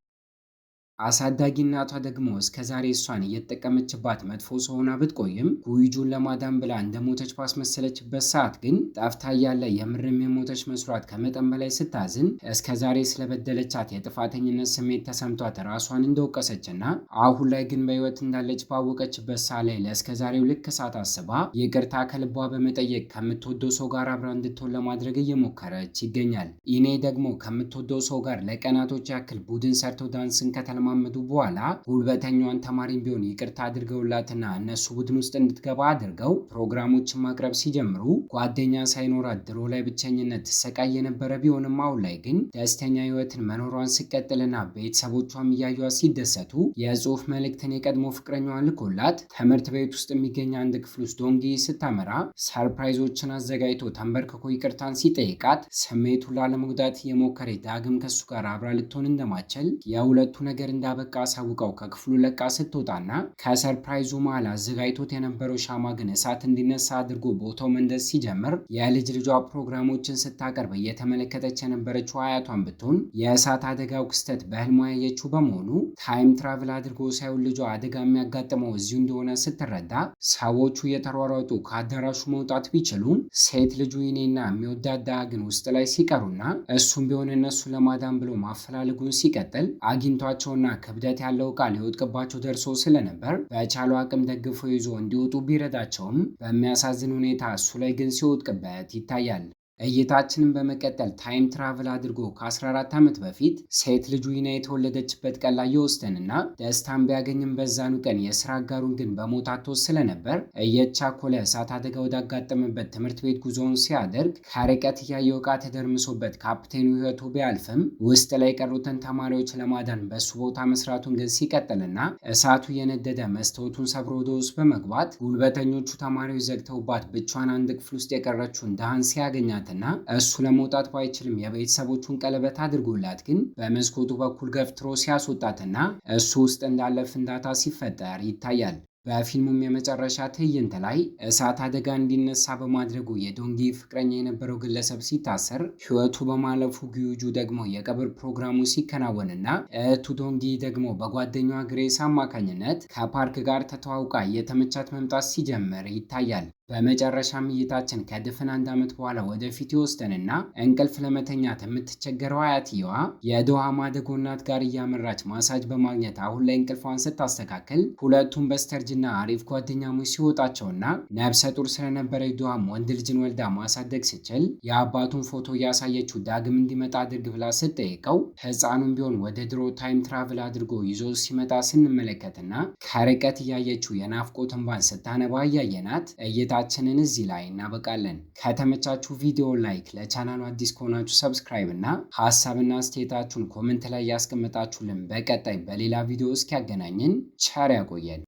አሳዳጊ እናቷ ደግሞ እስከዛሬ እሷን እየተጠቀመችባት መጥፎ ሰው ሆና ብትቆይም ጉይጁን ለማዳን ብላ እንደሞተች ባስመሰለችበት ሰዓት ግን ጠፍታ እያለ የምርም የሞተች መስሏት ከመጠን በላይ ስታዝን እስከዛሬ ስለበደለቻት የጥፋተኝነት ስሜት ተሰምቷት ራሷን እንደወቀሰችና አሁን ላይ ግን በህይወት እንዳለች ባወቀችበት ሰዓት ላይ ለእስከዛሬው ልክ ሳታስባ ይቅርታ ከልቧ በመጠየቅ ከምትወደው ሰው ጋር አብራ እንድትሆን ለማድረግ እየሞከረች ይገኛል። ኢኔ ደግሞ ከምትወደው ሰው ጋር ለቀናቶች ያክል ቡድን ሰርተው ዳንስን ከተለማመዱ በኋላ ጉልበተኛዋን ተማሪም ቢሆን ይቅርታ አድርገውላትና እነሱ ቡድን ውስጥ እንድትገባ አድርገው ፕሮግራሞችን ማቅረብ ሲጀምሩ ጓደኛ ሳይኖራት ድሮ ላይ ብቸኝነት ትሰቃይ የነበረ ቢሆንም አሁን ላይ ግን ደስተኛ ህይወትን መኖሯን ስቀጥልና ቤተሰቦቿም እያዩዋ ሲደሰቱ የጽሁፍ መልእክትን የቀድሞ ፍቅረኛዋን ልኮላት ትምህርት ቤት ውስጥ የሚገኝ አንድ ክፍል ውስጥ ዶንጊ ስታመራ ሰርፕራይዞችን አዘጋጅቶ ተንበርክኮ ይቅርታን ሲጠይቃት ስሜቱን ላለመጉዳት የሞከረ ዳግም ከሱ ጋር አብራ ልትሆን እንደማችል የሁለቱ ነገር እንዳበቃ አሳውቀው ከክፍሉ ለቃ ስትወጣና ከሰርፕራይዙ መሃል አዘጋጅቶት የነበረው ሻማ ግን እሳት እንዲነሳ አድርጎ ቦታው መንደስ ሲጀምር የልጅ ልጇ ፕሮግራሞችን ስታቀርብ እየተመለከተች የነበረችው አያቷን ብትሆን የእሳት አደጋው ክስተት በህልሟ ያየችው በመሆኑ ታይም ትራቭል አድርጎ ሳይሆን ልጇ አደጋ የሚያጋጥመው እዚሁ እንደሆነ ስትረዳ ሰዎቹ እየተሯሯጡ ከአዳራሹ መውጣት ቢችሉም ሴት ልጁ ኢኔና የሚወዳት ዳሃ ግን ውስጥ ላይ ሲቀሩና እሱም ቢሆን እነሱ ለማዳን ብሎ ማፈላለጉን ሲቀጥል አግኝቷቸውና ክብደት ያለው ዕቃ ሊወድቅባቸው ደርሶ ስለነበር በቻለው አቅም ደግፎ ይዞ እንዲወጡ ቢረዳቸውም በሚያሳዝን ሁኔታ እሱ ላይ ግን ሲወድቅበት ይታያል። እይታችንን በመቀጠል ታይም ትራቭል አድርጎ ከ14 ዓመት በፊት ሴት ልጁ ዊና የተወለደችበት ቀን ላይ ይወስደንና ደስታን ቢያገኝም በዛኑ ቀን የስራ አጋሩን ግን በሞት አጥቶ ስለነበር እየቻኮለ እሳት አደጋ ወዳጋጠመበት ትምህርት ቤት ጉዞውን ሲያደርግ ከርቀት እያየው ዕቃ ተደርምሶበት ካፕቴኑ ሕይወቱ ቢያልፍም ውስጥ ላይ የቀሩትን ተማሪዎች ለማዳን በሱ ቦታ መስራቱን ግን ሲቀጥልና እሳቱ የነደደ መስታወቱን ሰብሮ ወደ ውስጥ በመግባት ጉልበተኞቹ ተማሪዎች ዘግተውባት ብቻዋን አንድ ክፍል ውስጥ የቀረችውን ደሃን ሲያገኛት እሱ ለመውጣት ባይችልም የቤተሰቦቹን ቀለበት አድርጎላት ግን በመስኮቱ በኩል ገፍትሮ ሲያስወጣትና እሱ ውስጥ እንዳለ ፍንዳታ ሲፈጠር ይታያል። በፊልሙም የመጨረሻ ትዕይንት ላይ እሳት አደጋ እንዲነሳ በማድረጉ የዶንጊ ፍቅረኛ የነበረው ግለሰብ ሲታሰር ሕይወቱ በማለፉ ግዩጁ ደግሞ የቀብር ፕሮግራሙ ሲከናወንና እህቱ ዶንጊ ደግሞ በጓደኛዋ ግሬስ አማካኝነት ከፓርክ ጋር ተተዋውቃ የተመቻት መምጣት ሲጀምር ይታያል። በመጨረሻም እይታችን ከድፍን 1 ዓመት በኋላ ወደፊት ይወስደንና እንቅልፍ ለመተኛት የምትቸገረው አያትየዋ የድሃ ማደጎ እናት ጋር እያመራች ማሳጅ በማግኘት አሁን ላይ እንቅልፏን ስታስተካክል ሁለቱም በስተርጅና አሪፍ ጓደኛሞች ሲወጣቸውና ነፍሰ ጡር ስለነበረች ድሃም ወንድ ልጅን ወልዳ ማሳደግ ስችል የአባቱን ፎቶ እያሳየችው ዳግም እንዲመጣ አድርግ ብላ ስትጠይቀው ሕፃኑም ቢሆን ወደ ድሮ ታይም ትራቭል አድርጎ ይዞ ሲመጣ ስንመለከትና ከርቀት እያየችው የናፍቆት እንባን ስታነባ እያየናት እይታችንን እዚህ ላይ እናበቃለን። ከተመቻችሁ ቪዲዮ ላይክ፣ ለቻናሉ አዲስ ከሆናችሁ ሰብስክራይብ እና ሀሳብና አስተያየታችሁን ኮሜንት ላይ ያስቀምጣችሁልን። በቀጣይ በሌላ ቪዲዮ እስኪያገናኝን ቸር ያቆየን።